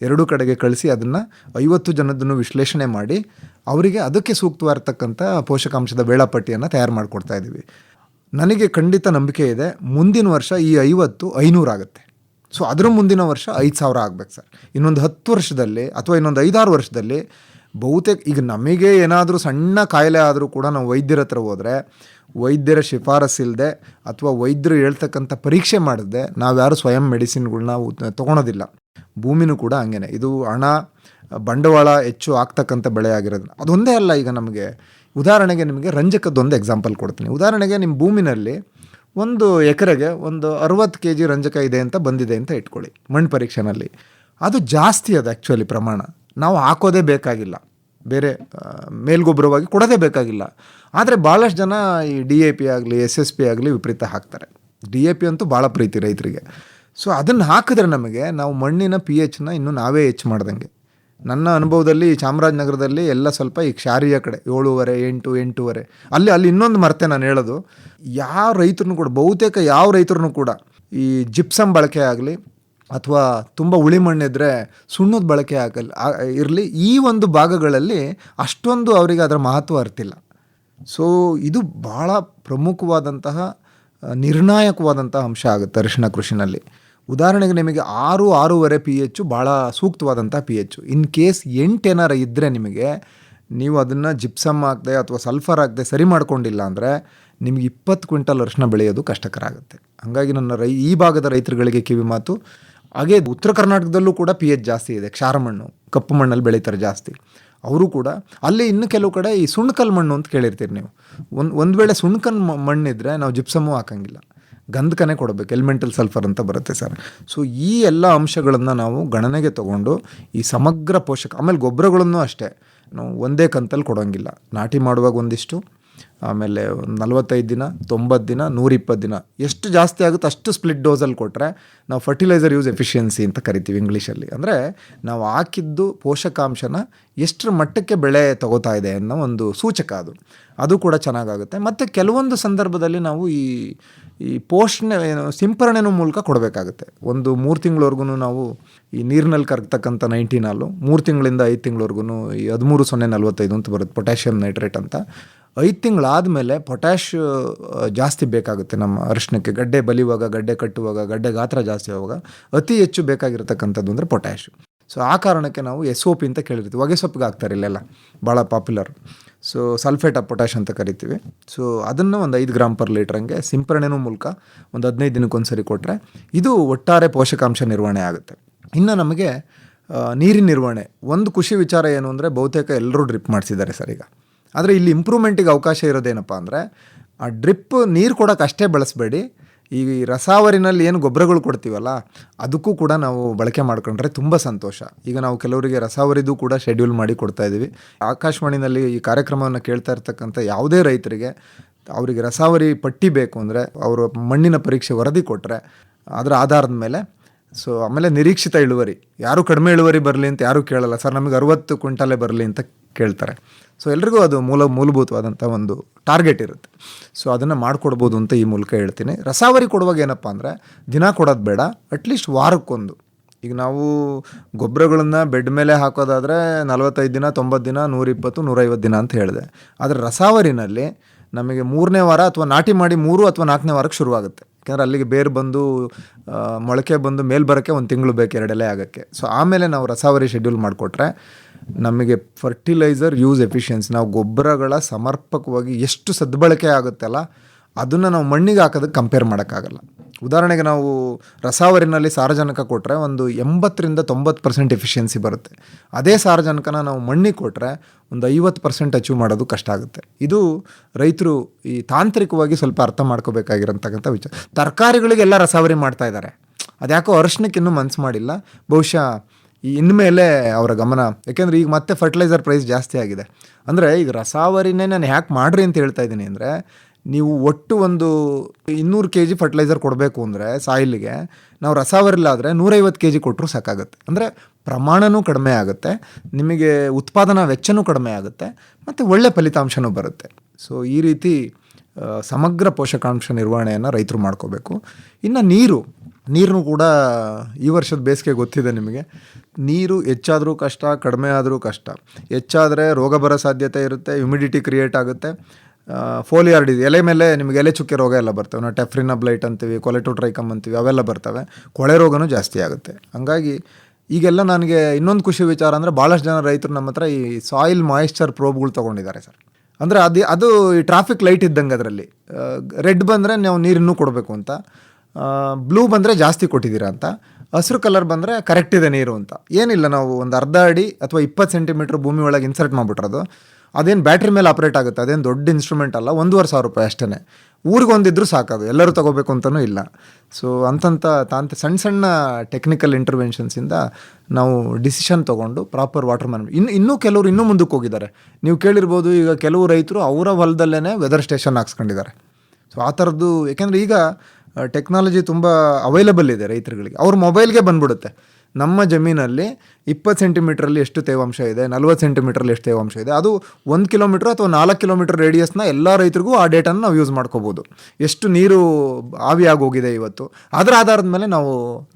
2 ಕಡೆಗೆ ಕಳಿಸಿ ಅದನ್ನು 50 ಜನದನ್ನು ವಿಶ್ಲೇಷಣೆ ಮಾಡಿ ಅವರಿಗೆ ಅದಕ್ಕೆ ಸೂಕ್ತವಾಗಿರ್ತಕ್ಕಂಥ ಪೋಷಕಾಂಶದ ವೇಳಾಪಟ್ಟಿಯನ್ನು ತಯಾರು ಮಾಡಿಕೊಡ್ತಾ ಇದ್ದೀವಿ. ನನಗೆ ಖಂಡಿತ ನಂಬಿಕೆ ಇದೆ, ಮುಂದಿನ ವರ್ಷ ಈ 50 500 ಆಗುತ್ತೆ. ಸೊ ಅದರ ಮುಂದಿನ ವರ್ಷ 5000 ಆಗಬೇಕು ಸರ್. ಇನ್ನೊಂದು 10 ವರ್ಷದಲ್ಲಿ ಅಥವಾ ಇನ್ನೊಂದು 5-6 ವರ್ಷದಲ್ಲಿ ಬಹುತೇಕ, ಈಗ ನಮಗೆ ಏನಾದರೂ ಸಣ್ಣ ಕಾಯಿಲೆ ಆದರೂ ಕೂಡ ನಾವು ವೈದ್ಯರ ಹತ್ರ ಹೋದರೆ ವೈದ್ಯರ ಶಿಫಾರಸ್ಸಿಲ್ಲದೆ ಅಥವಾ ವೈದ್ಯರು ಹೇಳ್ತಕ್ಕಂಥ ಪರೀಕ್ಷೆ ಮಾಡಿದೆ ನಾವ್ಯಾರು ಸ್ವಯಂ ಮೆಡಿಸಿನ್ಗಳನ್ನ ತೊಗೊಳೋದಿಲ್ಲ. ಭೂಮಿನೂ ಕೂಡ ಹಂಗೇನೆ. ಇದು ಹಣ ಬಂಡವಾಳ ಹೆಚ್ಚು ಆಗ್ತಕ್ಕಂಥ ಬೆಳೆ ಆಗಿರೋದು ಅದೊಂದೇ ಅಲ್ಲ. ಈಗ ನಮಗೆ ಉದಾಹರಣೆಗೆ ನಿಮಗೆ ರಂಜಕದ್ದೊಂದು ಎಕ್ಸಾಂಪಲ್ ಕೊಡ್ತೀನಿ. ಉದಾಹರಣೆಗೆ ನಿಮ್ಮ ಭೂಮಿನಲ್ಲಿ 1 ಎಕರೆಗೆ ಒಂದು 60 kg ರಂಜಕ ಇದೆ ಅಂತ ಬಂದಿದೆ ಅಂತ ಇಟ್ಕೊಳ್ಳಿ ಮಣ್ಣು ಪರೀಕ್ಷೆನಲ್ಲಿ. ಅದು ಜಾಸ್ತಿ, ಅದು ಆ್ಯಕ್ಚುಲಿ ಪ್ರಮಾಣ ನಾವು ಹಾಕೋದೇ ಬೇಕಾಗಿಲ್ಲ, ಬೇರೆ ಮೇಲ್ಗೊಬ್ಬರವಾಗಿ ಕೊಡೋದೇ ಬೇಕಾಗಿಲ್ಲ. ಆದರೆ ಭಾಳಷ್ಟು ಜನ ಈ DAP ಆಗಲಿ SSP ಆಗಲಿ ವಿಪರೀತ ಹಾಕ್ತಾರೆ. DAP ಅಂತೂ ಭಾಳ ಪ್ರೀತಿ ರೈತರಿಗೆ. ಸೊ ಅದನ್ನು ಹಾಕಿದ್ರೆ ನಮಗೆ ನಾವು ಮಣ್ಣಿನ pHನ ಇನ್ನೂ ನಾವೇ ಹೆಚ್ಚು ಮಾಡ್ದಂಗೆ. ನನ್ನ ಅನುಭವದಲ್ಲಿ ಚಾಮರಾಜನಗರದಲ್ಲಿ ಎಲ್ಲ ಸ್ವಲ್ಪ ಈ ಕ್ಷಾರಿಯ ಕಡೆ 7.5, 8, 8.5 ಅಲ್ಲಿ ಇನ್ನೊಂದು ಮರ್ತೆ ನಾನು ಹೇಳೋದು, ಯಾವ ರೈತರನ್ನು ಕೂಡ, ಬಹುತೇಕ ಯಾವ ರೈತರನ್ನು ಕೂಡ ಈ ಜಿಪ್ಸಮ್ ಬಳಕೆ ಆಗಲಿ ಅಥವಾ ತುಂಬ ಉಳಿ ಮಣ್ಣಿದ್ರೆ ಸುಣ್ಣದ ಬಳಕೆ ಇರಲಿ, ಈ ಒಂದು ಭಾಗಗಳಲ್ಲಿ ಅಷ್ಟೊಂದು ಅವರಿಗೆ ಅದರ ಮಹತ್ವ ಅರ್ತಿಲ್ಲ. ಸೊ ಇದು ಭಾಳ ಪ್ರಮುಖವಾದಂತಹ ನಿರ್ಣಾಯಕವಾದಂತಹ ಅಂಶ ಆಗುತ್ತೆ ಅರಿಶಿಣ ಕೃಷಿನಲ್ಲಿ. ಉದಾಹರಣೆಗೆ ನಿಮಗೆ 6-6.5 pH ಭಾಳ ಸೂಕ್ತವಾದಂಥ pH. ಇನ್ ಕೇಸ್ 8 ಏನಾರು ಇದ್ದರೆ ನಿಮಗೆ, ನೀವು ಅದನ್ನು ಜಿಪ್ಸಮ್ ಹಾಕದೆ ಅಥವಾ ಸಲ್ಫರ್ ಹಾಕದೆ ಸರಿ ಮಾಡ್ಕೊಂಡಿಲ್ಲ ಅಂದರೆ ನಿಮಗೆ 20 ಕ್ವಿಂಟಲ್ ಅರಿಶಿಣ ಬೆಳೆಯೋದು ಕಷ್ಟಕರ ಆಗುತ್ತೆ. ಹಾಗಾಗಿ ನನ್ನ ಈ ಭಾಗದ ರೈತರುಗಳಿಗೆ ಕಿವಿ ಮಾತು. ಹಾಗೆ ಉತ್ತರ ಕರ್ನಾಟಕದಲ್ಲೂ ಕೂಡ pH ಜಾಸ್ತಿ ಇದೆ. ಕ್ಷಾರ ಮಣ್ಣು, ಕಪ್ಪು ಮಣ್ಣಲ್ಲಿ ಬೆಳೀತಾರೆ ಜಾಸ್ತಿ ಅವರು ಕೂಡ. ಅಲ್ಲಿ ಇನ್ನು ಕೆಲವು ಕಡೆ ಈ ಸುಣ್ಕಲ್ ಮಣ್ಣು ಅಂತ ಕೇಳಿರ್ತೀರಿ ನೀವು. ಒಂದು ವೇಳೆ ಸುಣ್ಕಲ್ ಮಣ್ಣಿದ್ರೆ ನಾವು ಜಿಪ್ಸಮ್ಮು ಹಾಕಂಗಿಲ್ಲ, ಗಂಧಕನೇ ಕೊಡಬೇಕು, ಎಲಿಮೆಂಟಲ್ ಸಲ್ಫರ್ ಅಂತ ಬರುತ್ತೆ ಸರ್. ಸೊ ಈ ಎಲ್ಲ ಅಂಶಗಳನ್ನು ನಾವು ಗಣನೆಗೆ ತಗೊಂಡು ಈ ಸಮಗ್ರ ಆಮೇಲೆ ಗೊಬ್ಬರಗಳನ್ನು ಅಷ್ಟೇ ನಾವು ಒಂದೇ ಕಂತಲ್ಲಿ ಕೊಡೋಂಗಿಲ್ಲ. ನಾಟಿ ಮಾಡುವಾಗ ಒಂದಿಷ್ಟು, ಆಮೇಲೆ 45 ದಿನ, 90 ದಿನ, 120 ದಿನ, ಎಷ್ಟು ಜಾಸ್ತಿ ಆಗುತ್ತೆ ಅಷ್ಟು ಸ್ಪ್ಲಿಟ್ ಡೋಸಲ್ಲಿ ಕೊಟ್ಟರೆ ನಾವು ಫರ್ಟಿಲೈಸರ್ ಯೂಸ್ ಎಫಿಷಿಯನ್ಸಿ ಅಂತ ಕರಿತೀವಿ ಇಂಗ್ಲೀಷಲ್ಲಿ. ಅಂದರೆ ನಾವು ಹಾಕಿದ್ದು ಪೋಷಕಾಂಶನ ಎಷ್ಟರ ಮಟ್ಟಕ್ಕೆ ಬೆಳೆ ತಗೋತಾ ಇದೆ ಅನ್ನೋ ಒಂದು ಸೂಚಕ ಅದು ಕೂಡ ಚೆನ್ನಾಗಾಗುತ್ತೆ. ಮತ್ತು ಕೆಲವೊಂದು ಸಂದರ್ಭದಲ್ಲಿ ನಾವು ಈ ಪೋಷಣೆ ಸಿಂಪರಣೆನೂ ಮೂಲಕ ಕೊಡಬೇಕಾಗುತ್ತೆ. ಒಂದು 3 ತಿಂಗಳವರೆಗೂ ನಾವು ಈ ನೀರಿನಲ್ಲಿ ಕರಗ್ತಕ್ಕಂಥ 19 ಹಾಲು, 3 ತಿಂಗಳಿಂದ 5 ತಿಂಗಳವರೆಗೂ ಈ 13-0-45 ಅಂತ ಬರುತ್ತೆ, ಪೊಟ್ಯಾಷಿಯಂ ನೈಟ್ರೇಟ್ ಅಂತ. 5 ತಿಂಗಳಾದಮೇಲೆ ಪೊಟ್ಯಾಷ್ ಜಾಸ್ತಿ ಬೇಕಾಗುತ್ತೆ ನಮ್ಮ ಅರಿಶಿಣಕ್ಕೆ. ಗಡ್ಡೆ ಬಲಿಯುವಾಗ, ಗಡ್ಡೆ ಕಟ್ಟುವಾಗ, ಗಡ್ಡೆ ಗಾತ್ರ ಜಾಸ್ತಿ ಆಗುವಾಗ ಅತಿ ಹೆಚ್ಚು ಬೇಕಾಗಿರ್ತಕ್ಕಂಥದ್ದು ಅಂದರೆ ಪೊಟ್ಯಾಷ್. ಸೊ ಆ ಕಾರಣಕ್ಕೆ ನಾವು SOP ಅಂತ ಕೇಳಿರ್ತೀವಿ, ಹೊಗೆ ಸೊಪ್ಪಿಗೆ ಹಾಕ್ತಾರೆ ಇಲ್ಲೆಲ್ಲ, ಭಾಳ popular. So sulphate of potash ಅಂತ ಕರಿತೀವಿ. ಸೊ ಅದನ್ನು ಒಂದು 5 ಗ್ರಾಮ್ ಪರ್ ಲೀಟ್ರ್ ಹಂಗೆ ಸಿಂಪರಣೆನೂ ಮೂಲಕ ಒಂದು 15 ದಿನಕ್ಕೊಂದ್ಸರಿ ಕೊಟ್ಟರೆ ಇದು ಒಟ್ಟಾರೆ ಪೋಷಕಾಂಶ ನಿರ್ವಹಣೆ ಆಗುತ್ತೆ. ಇನ್ನು ನಮಗೆ ನೀರಿನ ನಿರ್ವಹಣೆ ಒಂದು ಖುಷಿ ವಿಚಾರ ಏನು ಅಂದರೆ, ಬಹುತೇಕ ಎಲ್ಲರೂ ಡ್ರಿಪ್ ಮಾಡಿಸಿದ್ದಾರೆ ಸರ್ ಈಗ. ಆದರೆ ಇಲ್ಲಿ ಇಂಪ್ರೂವ್ಮೆಂಟಿಗೆ ಅವಕಾಶ ಇರೋದೇನಪ್ಪ ಅಂದರೆ, ಆ ಡ್ರಿಪ್ ನೀರು ಕೊಡೋಕೆ ಅಷ್ಟೇ ಬಳಸಬೇಡಿ, ಈ ರಸಾವರಿನಲ್ಲಿ ಏನು ಗೊಬ್ಬರಗಳು ಕೊಡ್ತೀವಲ್ಲ ಅದಕ್ಕೂ ಕೂಡ ನಾವು ಬಳಕೆ ಮಾಡ್ಕೊಂಡ್ರೆ ತುಂಬ ಸಂತೋಷ. ಈಗ ನಾವು ಕೆಲವರಿಗೆ ರಸಾವರಿದು ಕೂಡ ಶೆಡ್ಯೂಲ್ ಮಾಡಿ ಕೊಡ್ತಾಯಿದ್ದೀವಿ. ಆಕಾಶವಾಣಿನಲ್ಲಿ ಈ ಕಾರ್ಯಕ್ರಮವನ್ನು ಕೇಳ್ತಾ ಇರ್ತಕ್ಕಂಥ ಯಾವುದೇ ರೈತರಿಗೆ ಅವರಿಗೆ ರಸಾವರಿ ಪಟ್ಟಿ ಬೇಕು ಅಂದರೆ ಅವರು ಮಣ್ಣಿನ ಪರೀಕ್ಷೆ ವರದಿ ಕೊಟ್ಟರೆ ಅದರ ಆಧಾರದ ಮೇಲೆ, ಸೊ ಆಮೇಲೆ ನಿರೀಕ್ಷಿತ ಇಳುವರಿ, ಯಾರು ಕಡಿಮೆ ಇಳುವರಿ ಬರಲಿ ಅಂತ ಯಾರೂ ಕೇಳಲ್ಲ ಸರ್, ನಮಗೆ 60 ಕ್ವಿಂಟಾಲೇ ಬರಲಿ ಅಂತ ಕೇಳ್ತಾರೆ. ಸೊ ಎಲ್ರಿಗೂ ಅದು ಮೂಲಭೂತವಾದಂಥ ಒಂದು ಟಾರ್ಗೆಟ್ ಇರುತ್ತೆ. ಸೊ ಅದನ್ನು ಮಾಡಿಕೊಡ್ಬೋದು ಅಂತ ಈ ಮೂಲಕ ಹೇಳ್ತೀನಿ. ರಸಾವರಿ ಕೊಡುವಾಗ ಏನಪ್ಪ ಅಂದರೆ, ದಿನ ಕೊಡೋದು ಬೇಡ, ಅಟ್ಲೀಸ್ಟ್ ವಾರಕ್ಕೊಂದು. ಈಗ ನಾವು ಗೊಬ್ಬರಗಳನ್ನು ಬೆಡ್ ಮೇಲೆ ಹಾಕೋದಾದರೆ 45 ದಿನ, 90 ದಿನ, 120, 150 ದಿನ ಅಂತ ಹೇಳಿದೆ. ಆದರೆ ರಸಾವರಿನಲ್ಲಿ ನಮಗೆ 3ನೇ ವಾರ ಅಥವಾ ನಾಟಿ ಮಾಡಿ 3 ಅಥವಾ 4ನೇ ವಾರಕ್ಕೆ ಶುರುವಾಗುತ್ತೆ. ಯಾಕೆಂದರೆ ಅಲ್ಲಿಗೆ ಬೇರು ಬಂದು ಮೊಳಕೆ ಬಂದು ಮೇಲೆ ಬರೋಕ್ಕೆ 1 ತಿಂಗಳು ಬೇಕು 2 ಎಲೆ ಆಗೋಕ್ಕೆ. ಸೊ ಆಮೇಲೆ ನಾವು ರಸಾವರಿ ಶೆಡ್ಯೂಲ್ ಮಾಡಿಕೊಟ್ರೆ ನಮಗೆ ಫರ್ಟಿಲೈಸರ್ ಯೂಸ್ ಎಫಿಷಿಯನ್ಸಿ, ನಾವು ಗೊಬ್ಬರಗಳ ಸಮರ್ಪಕವಾಗಿ ಎಷ್ಟು ಸದ್ಬಳಕೆ ಆಗುತ್ತಲ್ಲ ಅದನ್ನು ನಾವು ಮಣ್ಣಿಗೆ ಹಾಕೋದಕ್ಕೆ ಕಂಪೇರ್ ಮಾಡೋಕ್ಕಾಗಲ್ಲ. ಉದಾಹರಣೆಗೆ ನಾವು ರಸಾವರಿನಲ್ಲಿ ಸಾರಜನಕ ಕೊಟ್ಟರೆ ಒಂದು 80-90% ಎಫಿಷಿಯನ್ಸಿ ಬರುತ್ತೆ. ಅದೇ ಸಾರಜನಕನ ನಾವು ಮಣ್ಣಿಗೆ ಕೊಟ್ಟರೆ ಒಂದು 50% ಅಚೀವ್ ಮಾಡೋದು ಕಷ್ಟ ಆಗುತ್ತೆ. ಇದು ರೈತರು ಈ ತಾಂತ್ರಿಕವಾಗಿ ಸ್ವಲ್ಪ ಅರ್ಥ ಮಾಡ್ಕೋಬೇಕಾಗಿರೋಂತಕ್ಕಂಥ ವಿಚಾರ. ತರಕಾರಿಗಳಿಗೆಲ್ಲ ರಸಾವರಿ ಮಾಡ್ತಾಯಿದ್ದಾರೆ, ಅದ್ಯಾಕೋ ಅರಿಶಿಣಕ್ಕೆ ಇನ್ನೂ ಮನಸ್ಸು ಮಾಡಿಲ್ಲ. ಬಹುಶಃ ಈ ಇನ್ಮೇಲೆ ಅವರ ಗಮನ, ಯಾಕೆಂದರೆ ಈಗ ಮತ್ತೆ ಫರ್ಟಿಲೈಸರ್ ಪ್ರೈಸ್ ಜಾಸ್ತಿ ಆಗಿದೆ. ಅಂದರೆ ಈಗ ರಸಾವರಿನೇ ನಾನು ಯಾಕೆ ಮಾಡ್ರಿ ಅಂತ ಹೇಳ್ತಾ ಇದ್ದೀನಿ ಅಂದರೆ, ನೀವು ಒಟ್ಟು ಒಂದು 200 kg ಫರ್ಟಿಲೈಸರ್ ಕೊಡಬೇಕು ಅಂದರೆ ಸಾಯಿಲಿಗೆ, ನಾವು ರಸಾವರಿಲಾದರೆ 150 kg ಕೊಟ್ಟರು ಸಾಕಾಗುತ್ತೆ. ಅಂದರೆ ಪ್ರಮಾಣವೂ ಕಡಿಮೆ ಆಗುತ್ತೆ, ನಿಮಗೆ ಉತ್ಪಾದನಾ ವೆಚ್ಚವೂ ಕಡಿಮೆ ಆಗುತ್ತೆ, ಮತ್ತು ಒಳ್ಳೆ ಫಲಿತಾಂಶವೂ ಬರುತ್ತೆ. ಸೊ ಈ ರೀತಿ ಸಮಗ್ರ ಪೋಷಕಾಂಶ ನಿರ್ವಹಣೆಯನ್ನು ರೈತರು ಮಾಡ್ಕೋಬೇಕು. ಇನ್ನು ನೀರು ಕೂಡ ಈ ವರ್ಷದ ಬೇಸಿಗೆ ಗೊತ್ತಿದೆ ನಿಮಗೆ. ನೀರು ಹೆಚ್ಚಾದರೂ ಕಷ್ಟ, ಕಡಿಮೆ ಆದರೂ ಕಷ್ಟ. ಹೆಚ್ಚಾದರೆ ರೋಗ ಬರೋ ಸಾಧ್ಯತೆ ಇರುತ್ತೆ, ಹ್ಯುಮಿಡಿಟಿ ಕ್ರಿಯೇಟ್ ಆಗುತ್ತೆ, ಫೋಲಿಯಾರ್ ಡಿಸೀಸ್, ಎಲೆ ಮೇಲೆ ನಿಮಗೆ ಎಲೆ ಚುಕ್ಕೆ ರೋಗ ಎಲ್ಲ ಬರ್ತವೆ. ನಾವು ಟೆಫ್ರಿನ ಬ್ಲೈಟ್ ಅಂತೀವಿ, ಕೊಲೆಟೋಟ್ರೈಕಮ್ ಅಂತೀವಿ, ಅವೆಲ್ಲ ಬರ್ತವೆ. ಕೊಳೆ ರೋಗನೂ ಜಾಸ್ತಿ ಆಗುತ್ತೆ. ಹಂಗಾಗಿ ಈಗೆಲ್ಲ ನನಗೆ ಇನ್ನೊಂದು ಖುಷಿ ವಿಚಾರ ಅಂದರೆ, ಭಾಳಷ್ಟು ಜನ ರೈತರು ನಮ್ಮ ಹತ್ರ ಈ ಸಾಯಿಲ್ ಮಾಯಿಶ್ಚರ್ ಪ್ರೋಬ್ಗಳು ತೊಗೊಂಡಿದ್ದಾರೆ ಸರ್. ಅಂದರೆ ಅದು ಈ ಟ್ರಾಫಿಕ್ ಲೈಟ್ ಇದ್ದಂಗೆ, ಅದರಲ್ಲಿ ರೆಡ್ ಬಂದರೆ ನಾವು ನೀರಿನ್ನೂ ಕೊಡಬೇಕು ಅಂತ, ಬ್ಲೂ ಬಂದರೆ ಜಾಸ್ತಿ ಕೊಟ್ಟಿದ್ದೀರಾ ಅಂತ, ಹಸಿರು ಕಲರ್ ಬಂದರೆ ಕರೆಕ್ಟ್ ಇದೆ ನೀರು ಅಂತ. ಏನಿಲ್ಲ, ನಾವು ಒಂದು ಅರ್ಧ ಅಡಿ ಅಥವಾ 20 ಸೆಂಟಿಮೀಟ್ರ್ ಭೂಮಿ ಒಳಗೆ ಇನ್ಸರ್ಟ್ ಮಾಡಿಬಿಟ್ರದು. ಅದೇನು ಬ್ಯಾಟ್ರಿ ಮೇಲೆ ಆಪ್ರೇಟ್ ಆಗುತ್ತೆ, ಅದೇನು ದೊಡ್ಡ ಇನ್ಸ್ಟ್ರೂಮೆಂಟ್ ಅಲ್ಲ, 1,500 ರೂಪಾಯಿ ಅಷ್ಟೇ. ಊರಿಗೆ ಒಂದಿದ್ರೂ ಸಾಕೋದು, ಎಲ್ಲರೂ ತೊಗೋಬೇಕು ಅಂತಲೂ ಇಲ್ಲ. ಸೊ ಸಣ್ಣ ಟೆಕ್ನಿಕಲ್ ಇಂಟರ್ವೆನ್ಷನ್ಸಿಂದ ನಾವು ಡಿಸಿಷನ್ ತೊಗೊಂಡು ಪ್ರಾಪರ್ ವಾಟರ್ ಮ್ಯಾನೇಜ್ಮೆಂಟ್. ಇನ್ನೂ ಕೆಲವರು ಇನ್ನೂ ಮುಂದಕ್ಕೆ ಹೋಗಿದ್ದಾರೆ. ನೀವು ಕೇಳಿರ್ಬೋದು, ಈಗ ಕೆಲವು ರೈತರು ಅವರ ಹೊಲದಲ್ಲೇ ವೆದರ್ ಸ್ಟೇಷನ್ ಹಾಕ್ಸ್ಕೊಂಡಿದ್ದಾರೆ. ಸೊ ಆ ಥರದ್ದು, ಯಾಕೆಂದರೆ ಈಗ ಟೆಕ್ನಾಲಜಿ ತುಂಬ ಅವೈಲಬಲ್ ಇದೆ ರೈತರುಗಳಿಗೆ. ಅವ್ರ ಮೊಬೈಲ್ಗೆ ಬಂದ್ಬಿಡುತ್ತೆ, ನಮ್ಮ ಜಮೀನಲ್ಲಿ 20 ಸೆಂಟಿಮೀಟ್ರಲ್ಲಿ ಎಷ್ಟು ತೇವಾಂಶ ಇದೆ, 40 ಸೆಂಟಿಮೀಟ್ರಲ್ಲಿ ಎಷ್ಟು ತೇವಾಂಶ ಇದೆ. ಅದು 1 ಕಿಲೋಮೀಟ್ರ್ ಅಥವಾ 4 ಕಿಲೋಮೀಟ್ರ್ ರೇಡಿಯಸ್ನ ಎಲ್ಲ ರೈತರಿಗೂ ಆ ಡೇಟಾನ ನಾವು ಯೂಸ್ ಮಾಡ್ಕೋಬೋದು. ಎಷ್ಟು ನೀರು ಆವಿಯಾಗಿ ಹೋಗಿದೆ ಇವತ್ತು, ಅದರ ಆಧಾರದ ಮೇಲೆ ನಾವು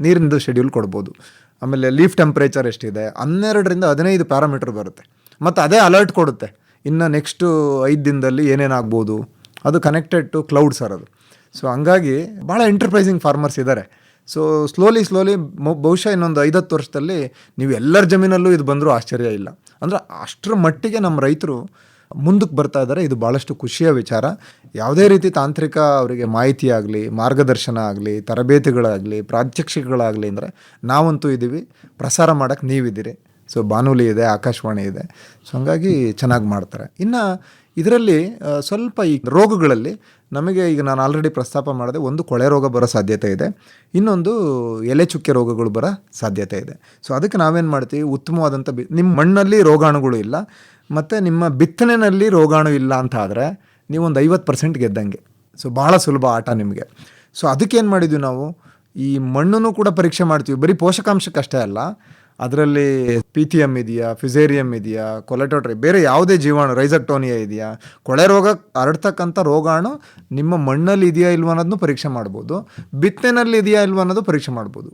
ನೀರಿಂದು ಶೆಡ್ಯೂಲ್ ಕೊಡ್ಬೋದು. ಆಮೇಲೆ ಲೀಫ್ ಟೆಂಪ್ರೇಚರ್ ಎಷ್ಟಿದೆ, 12ರಿಂದ 15 ಪ್ಯಾರಾಮೀಟ್ರ್ ಬರುತ್ತೆ. ಮತ್ತು ಅದೇ ಅಲರ್ಟ್ ಕೊಡುತ್ತೆ, ಇನ್ನು ನೆಕ್ಸ್ಟು 5 ದಿನದಲ್ಲಿ ಏನೇನಾಗ್ಬೋದು. ಅದು ಕನೆಕ್ಟೆಡ್ ಟು ಕ್ಲೌಡ್ ಸರ್ ಅದು. ಸೊ ಹಂಗಾಗಿ ಭಾಳ ಎಂಟರ್ಪ್ರೈಸಿಂಗ್ ಫಾರ್ಮರ್ಸ್ ಇದ್ದಾರೆ. ಸೊ ಸ್ಲೋಲಿ ಬಹುಶಃ ಇನ್ನೊಂದು 5-10 ವರ್ಷದಲ್ಲಿ ನೀವು ಎಲ್ಲರ ಜಮೀನಲ್ಲೂ ಇದು ಬಂದರೂ ಆಶ್ಚರ್ಯ ಇಲ್ಲ. ಅಂದರೆ ಅಷ್ಟರ ಮಟ್ಟಿಗೆ ನಮ್ಮ ರೈತರು ಮುಂದಕ್ಕೆ ಬರ್ತಾ ಇದ್ದಾರೆ. ಇದು ಭಾಳಷ್ಟು ಖುಷಿಯ ವಿಚಾರ. ಯಾವುದೇ ರೀತಿ ತಾಂತ್ರಿಕ ಅವರಿಗೆ ಮಾಹಿತಿ ಆಗಲಿ, ಮಾರ್ಗದರ್ಶನ ಆಗಲಿ, ತರಬೇತಿಗಳಾಗಲಿ, ಪ್ರಾತ್ಯಕ್ಷಿಕೆಗಳಾಗಲಿ ಅಂದರೆ ನಾವಂತೂ ಇದ್ದೀವಿ, ಪ್ರಸಾರ ಮಾಡೋಕ್ಕೆ ನೀವಿದ್ದೀರಿ. ಸೊ ಬಾನುಲಿ ಇದೆ, ಆಕಾಶವಾಣಿ ಇದೆ. ಸೊ ಹಂಗಾಗಿ ಚೆನ್ನಾಗಿ ಮಾಡ್ತಾರೆ. ಇನ್ನು ಇದರಲ್ಲಿ ಸ್ವಲ್ಪ ಈ ರೋಗಗಳಲ್ಲಿ ನಮಗೆ ಈಗ ನಾನು ಆಲ್ರೆಡಿ ಪ್ರಸ್ತಾಪ ಮಾಡಿದೆ, ಒಂದು ಕೊಳೆ ರೋಗ ಬರೋ ಸಾಧ್ಯತೆ ಇದೆ, ಇನ್ನೊಂದು ಎಲೆ ಚುಕ್ಕೆ ರೋಗಗಳು ಬರೋ ಸಾಧ್ಯತೆ ಇದೆ. ಸೊ ಅದಕ್ಕೆ ನಾವೇನು ಮಾಡ್ತೀವಿ, ಉತ್ತಮವಾದಂಥ ನಿಮ್ಮ ಮಣ್ಣಲ್ಲಿ ರೋಗಾಣುಗಳು ಇಲ್ಲ ಮತ್ತು ನಿಮ್ಮ ಬಿತ್ತನೆಯಲ್ಲಿ ರೋಗಾಣು ಇಲ್ಲ ಅಂತ ಆದರೆ ನೀವೊಂದು 50% ಗೆದ್ದಂಗೆ. ಸೊ ಭಾಳ ಸುಲಭ ಆಟ ನಿಮಗೆ. ಸೊ ಅದಕ್ಕೇನು ಮಾಡಿದ್ವಿ ನಾವು, ಈ ಮಣ್ಣನ್ನು ಕೂಡ ಪರೀಕ್ಷೆ ಮಾಡ್ತೀವಿ. ಬರೀ ಪೋಷಕಾಂಶಕ್ಕಷ್ಟೇ ಅಲ್ಲ, ಅದರಲ್ಲಿ ಪಿಥಿಯಮ್ ಇದೆಯಾ, ಫಿಸೇರಿಯಮ್ ಇದೆಯಾ, ಕೊಲೆಟೋಟ್ರಿ, ಬೇರೆ ಯಾವುದೇ ಜೀವಾಣು, ರೈಸಕ್ಟೋನಿಯಾ ಇದೆಯಾ, ಕೊಳೆ ರೋಗ ಹರಡ್ತಕ್ಕಂಥ ರೋಗಾಣು ನಿಮ್ಮ ಮಣ್ಣಲ್ಲಿ ಇದೆಯಾ ಇಲ್ವ ಅನ್ನೋದನ್ನು ಪರೀಕ್ಷೆ ಮಾಡ್ಬೋದು, ಬಿತ್ತನೆಯಲ್ಲಿ ಇದೆಯಾ ಇಲ್ವ ಅನ್ನೋದು ಪರೀಕ್ಷೆ ಮಾಡ್ಬೋದು.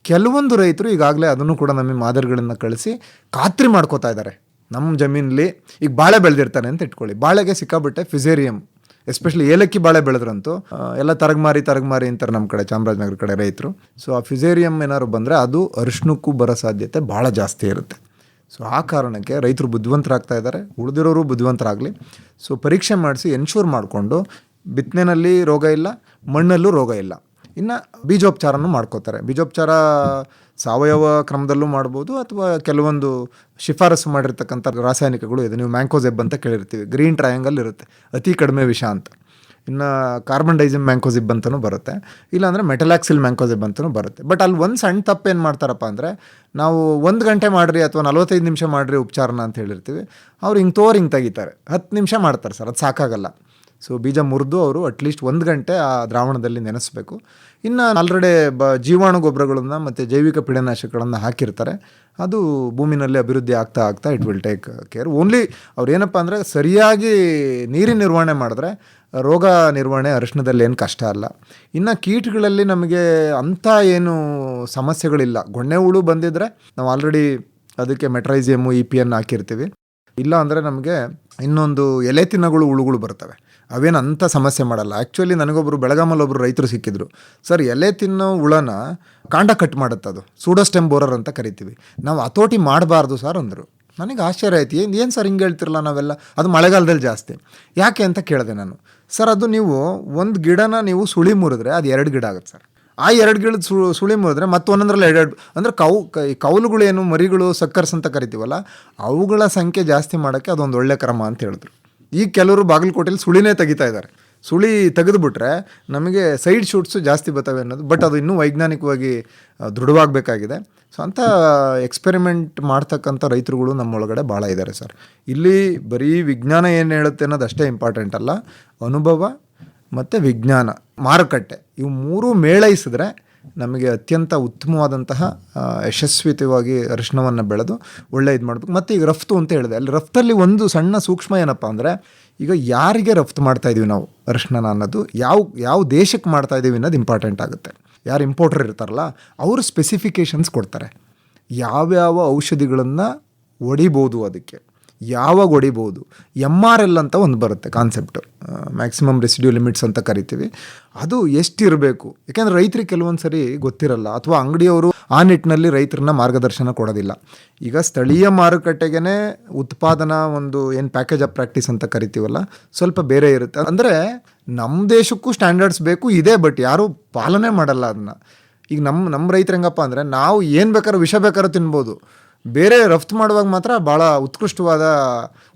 ಕೆಲವೊಂದು ರೈತರು ಈಗಾಗಲೇ ಅದನ್ನು ಕೂಡ ನಮಗೆ ಮಾದರಿಗಳನ್ನು ಕಳಿಸಿ ಖಾತ್ರಿ ಮಾಡ್ಕೋತಾ ಇದ್ದಾರೆ. ನಮ್ಮ ಜಮೀನಲ್ಲಿ ಈಗ ಬಾಳೆ ಬೆಳೆದಿರ್ತಾನೆ ಅಂತ ಇಟ್ಕೊಳ್ಳಿ, ಬಾಳೆಗೆ ಸಿಕ್ಕಾಬಿಟ್ಟೆ ಫಿಸೇರಿಯಮ್, ಎಸ್ಪೆಷಲಿ ಏಲಕ್ಕಿ ಬಾಳೆ ಬೆಳೆದ್ರಂತೂ ಎಲ್ಲ ತರಗಮಾರಿ ಅಂತಾರೆ ನಮ್ಮ ಕಡೆ, ಚಾಮರಾಜನಗರ ಕಡೆ ರೈತರು. ಸೊ ಆ ಫಿಸೇರಿಯಮ್ ಏನಾದ್ರು ಬಂದರೆ ಅದು ಅರಿಶಿಣಕ್ಕೂ ಬರೋ ಸಾಧ್ಯತೆ ಭಾಳ ಜಾಸ್ತಿ ಇರುತ್ತೆ. ಸೊ ಆ ಕಾರಣಕ್ಕೆ ರೈತರು ಬುದ್ಧಿವಂತರಾಗ್ತಾ ಇದ್ದಾರೆ, ಉಳಿದಿರೋರು ಬುದ್ಧಿವಂತರಾಗಲಿ. ಸೊ ಪರೀಕ್ಷೆ ಮಾಡಿಸಿ ಎನ್ಶೂರ್ ಮಾಡಿಕೊಂಡು ಬಿತ್ತನೆಯಲ್ಲಿ ರೋಗ ಇಲ್ಲ, ಮಣ್ಣಲ್ಲೂ ರೋಗ ಇಲ್ಲ. ಇನ್ನು ಬೀಜೋಪಚಾರನೂ ಮಾಡ್ಕೋತಾರೆ. ಬೀಜೋಪಚಾರ ಸಾವಯವ ಕ್ರಮದಲ್ಲೂ ಮಾಡ್ಬೋದು, ಅಥವಾ ಕೆಲವೊಂದು ಶಿಫಾರಸು ಮಾಡಿರ್ತಕ್ಕಂಥ ರಾಸಾಯನಿಕಗಳು ಇದೆ. ನೀವು ಮ್ಯಾಂಕೋಸೆಬ್ ಅಂತ ಕೇಳಿರ್ತೀವಿ, ಗ್ರೀನ್ ಟ್ರಯಾಂಗಲ್ ಇರುತ್ತೆ, ಅತಿ ಕಡಿಮೆ ವಿಷ ಅಂತ. ಇನ್ನು ಕಾರ್ಬನ್ ಡೈಸಿಮ್ ಮ್ಯಾಂಕೋಸಿಬ್ ಅಂತಲೂ ಬರುತ್ತೆ, ಇಲ್ಲಾಂದರೆ ಮೆಟಲಾಕ್ಸಿಲ್ ಮ್ಯಾಂಕೋಸಿಬ್ ಅಂತಲೂ ಬರುತ್ತೆ. ಬಟ್ ಅಲ್ಲಿ ಒಂದು ಸಣ್ಣ ತಪ್ಪು ಏನು ಮಾಡ್ತಾರಪ್ಪ ಅಂದರೆ, ನಾವು 1 ಗಂಟೆ ಮಾಡಿರಿ ಅಥವಾ 45 ನಿಮಿಷ ಮಾಡಿರಿ ಉಪಚಾರನ ಅಂತ ಹೇಳಿರ್ತೀವಿ, ಅವ್ರು ಹಿಂಗೆ ತೆಗಿತಾರೆ. 10 ನಿಮಿಷ ಮಾಡ್ತಾರೆ ಸರ್, ಅದು ಸಾಕಾಗಲ್ಲ. ಸೊ ಬೀಜ ಮುರಿದು ಅವರು ಅಟ್ಲೀಸ್ಟ್ 1 ಗಂಟೆ ಆ ದ್ರಾವಣದಲ್ಲಿ ನೆನೆಸಬೇಕು. ಇನ್ನು ಆಲ್ರೆಡಿ ಜೀವಾಣು ಗೊಬ್ಬರಗಳನ್ನು ಮತ್ತು ಜೈವಿಕ ಪೀಡನಾಶಕಗಳನ್ನು ಹಾಕಿರ್ತಾರೆ, ಅದು ಭೂಮಿನಲ್ಲಿ ಅಭಿವೃದ್ಧಿ ಆಗ್ತಾ it will take care. Only ಅವ್ರು ಏನಪ್ಪ ಅಂದರೆ ಸರಿಯಾಗಿ ನೀರಿನ ನಿರ್ವಹಣೆ ಮಾಡಿದ್ರೆ ರೋಗ ನಿರ್ವಹಣೆ ಅರಿಶಿಣದಲ್ಲಿ ಏನು ಕಷ್ಟ ಅಲ್ಲ. ಇನ್ನು ಕೀಟಗಳಲ್ಲಿ ನಮಗೆ ಅಂಥ ಏನು ಸಮಸ್ಯೆಗಳಿಲ್ಲ. ಗೊಣ್ಣೆ ಹುಳು ಬಂದಿದ್ದರೆ ನಾವು ಆಲ್ರೆಡಿ ಅದಕ್ಕೆ ಮೆಟ್ರೈಸಿಯಮ್ಮು EPN ಹಾಕಿರ್ತೀವಿ. ಇಲ್ಲ ಅಂದರೆ ನಮಗೆ ಇನ್ನೊಂದು ಎಲೆ ತಿನ್ನಗಳು ಹುಳುಗಳು ಬರ್ತವೆ, ಅವೇನು ಅಂಥ ಸಮಸ್ಯೆ ಮಾಡಲ್ಲ. ಆ್ಯಕ್ಚುಲಿ ನನಗೊಬ್ಬರು ಬೆಳಗಾಮಲ್ಲಿ ಒಬ್ಬರು ರೈತರು ಸಿಕ್ಕಿದ್ರು. ಸರ್, ಎಲೆ ತಿನ್ನೋ ಹುಳನ ಕಾಂಡ ಕಟ್ ಮಾಡುತ್ತೆ, ಅದು ಸೂಡೋಸ್ಟೆಮ್ ಬೋರರ್ ಅಂತ ಕರಿತೀವಿ, ನಾವು ಹತೋಟಿ ಮಾಡಬಾರ್ದು ಸರ್ ಅಂದರು. ನನಗೆ ಆಶ್ಚರ್ಯ ಆಯ್ತು, ಏನು ಸರ್ ಹಿಂಗೆ ಹೇಳ್ತಿರಲ್ಲ ನಾವೆಲ್ಲ, ಅದು ಮಳೆಗಾಲದಲ್ಲಿ ಜಾಸ್ತಿ ಯಾಕೆ ಅಂತ ಕೇಳಿದೆ ನಾನು. ಸರ್, ಅದು ನೀವು ಒಂದು ಗಿಡನ ನೀವು ಸುಳಿ ಮುರಿದ್ರೆ ಅದು 2 ಗಿಡ ಆಗುತ್ತೆ ಸರ್. ಆ 2 ಗಿಡದ ಸುಳಿ ಮುರಿದ್ರೆ ಮತ್ತೊಂದರಲ್ಲಿ 2 ಅಂದರೆ ಕೌಲುಗಳೇನು ಮರಿಗಳು ಸಕ್ಕರ್ಸ್ ಅಂತ ಕರಿತೀವಲ್ಲ, ಅವುಗಳ ಸಂಖ್ಯೆ ಜಾಸ್ತಿ ಮಾಡೋಕ್ಕೆ ಅದೊಂದು ಒಳ್ಳೆ ಕ್ರಮ ಅಂತ ಹೇಳಿದ್ರು. ಈಗ ಕೆಲವರು ಬಾಗಲಕೋಟೆಯಲ್ಲಿ ಸುಳಿನೇ ತೆಗಿತಾ ಇದ್ದಾರೆ. ಸುಳಿ ತೆಗೆದುಬಿಟ್ರೆ ನಮಗೆ ಸೈಡ್ ಶೂಟ್ಸು ಜಾಸ್ತಿ ಬರ್ತವೆ ಅನ್ನೋದು, ಬಟ್ ಅದು ಇನ್ನೂ ವೈಜ್ಞಾನಿಕವಾಗಿ ದೃಢವಾಗಬೇಕಾಗಿದೆ. ಸೊ ಅಂಥ ಎಕ್ಸ್ಪೆರಿಮೆಂಟ್ ಮಾಡ್ತಕ್ಕಂಥ ರೈತರುಗಳು ನಮ್ಮೊಳಗಡೆ ಭಾಳ ಇದ್ದಾರೆ ಸರ್. ಇಲ್ಲಿ ಬರೀ ವಿಜ್ಞಾನ ಏನು ಹೇಳುತ್ತೆ ಅನ್ನೋದು ಅಷ್ಟೇ ಇಂಪಾರ್ಟೆಂಟ್ ಅಲ್ಲ, ಅನುಭವ ಮತ್ತು ವಿಜ್ಞಾನ, ಮಾರುಕಟ್ಟೆ, ಇವು 3 ಮೇಳೈಸಿದ್ರೆ ನಮಗೆ ಅತ್ಯಂತ ಉತ್ತಮವಾದಂತಹ ಯಶಸ್ವಿತವಾಗಿ ಅರಿಶಿಣವನ್ನು ಬೆಳೆದು ಒಳ್ಳೆ ಇದು ಮಾಡಬೇಕು. ಮತ್ತು ಈಗ ರಫ್ತು ಅಂತ ಹೇಳಿದೆ, ಅಲ್ಲಿ ರಫ್ತಲ್ಲಿ ಒಂದು ಸಣ್ಣ ಸೂಕ್ಷ್ಮ ಏನಪ್ಪ ಅಂದರೆ, ಈಗ ಯಾರಿಗೆ ರಫ್ತು ಮಾಡ್ತಾಯಿದ್ದೀವಿ ನಾವು ಅರಿಶಿಣ ಅನ್ನೋದು, ಯಾವ ದೇಶಕ್ಕೆ ಮಾಡ್ತಾಯಿದ್ದೀವಿ ಅನ್ನೋದು ಇಂಪಾರ್ಟೆಂಟ್ ಆಗುತ್ತೆ. ಯಾರು ಇಂಪೋರ್ಟರ್ ಇರ್ತಾರಲ್ಲ ಅವರು ಸ್ಪೆಸಿಫಿಕೇಷನ್ಸ್ ಕೊಡ್ತಾರೆ, ಯಾವ್ಯಾವ ಔಷಧಿಗಳನ್ನು ಹೊಡಿಬೋದು, ಅದಕ್ಕೆ ಯಾವಾಗ ಹೊಡಿಬೋದು. MRL ಅಂತ ಒಂದು ಬರುತ್ತೆ ಕಾನ್ಸೆಪ್ಟು, ಮ್ಯಾಕ್ಸಿಮಮ್ ರೆಸಿಡ್ಯೂ ಲಿಮಿಟ್ಸ್ ಅಂತ ಕರಿತೀವಿ. ಅದು ಎಷ್ಟಿರಬೇಕು, ಯಾಕೆಂದರೆ ರೈತರಿಗೆ ಕೆಲವೊಂದು ಸರಿ ಗೊತ್ತಿರಲ್ಲ, ಅಥವಾ ಅಂಗಡಿಯವರು ಆ ನಿಟ್ಟಿನಲ್ಲಿ ರೈತರನ್ನ ಮಾರ್ಗದರ್ಶನ ಕೊಡೋದಿಲ್ಲ. ಈಗ ಸ್ಥಳೀಯ ಮಾರುಕಟ್ಟೆಗೆ ಉತ್ಪಾದನಾ ಒಂದು ಏನು ಪ್ಯಾಕೇಜ್ ಆಫ್ ಪ್ರಾಕ್ಟೀಸ್ ಅಂತ ಕರಿತೀವಲ್ಲ, ಸ್ವಲ್ಪ ಬೇರೆ ಇರುತ್ತೆ. ಅಂದರೆ ನಮ್ಮ ದೇಶಕ್ಕೂ ಸ್ಟ್ಯಾಂಡರ್ಡ್ಸ್ ಬೇಕು ಇದೆ, ಬಟ್ ಯಾರೂ ಪಾಲನೆ ಮಾಡಲ್ಲ ಅದನ್ನು. ಈಗ ನಮ್ಮ ರೈತರು ಹೆಂಗಪ್ಪ ಅಂದರೆ, ನಾವು ಏನು ಬೇಕಾದ್ರೂ ವಿಷ ಬೇಕಾದ್ರೂ ತಿನ್ಬೋದು, ಬೇರೆ ರಫ್ತು ಮಾಡುವಾಗ ಮಾತ್ರ ಭಾಳ ಉತ್ಕೃಷ್ಟವಾದ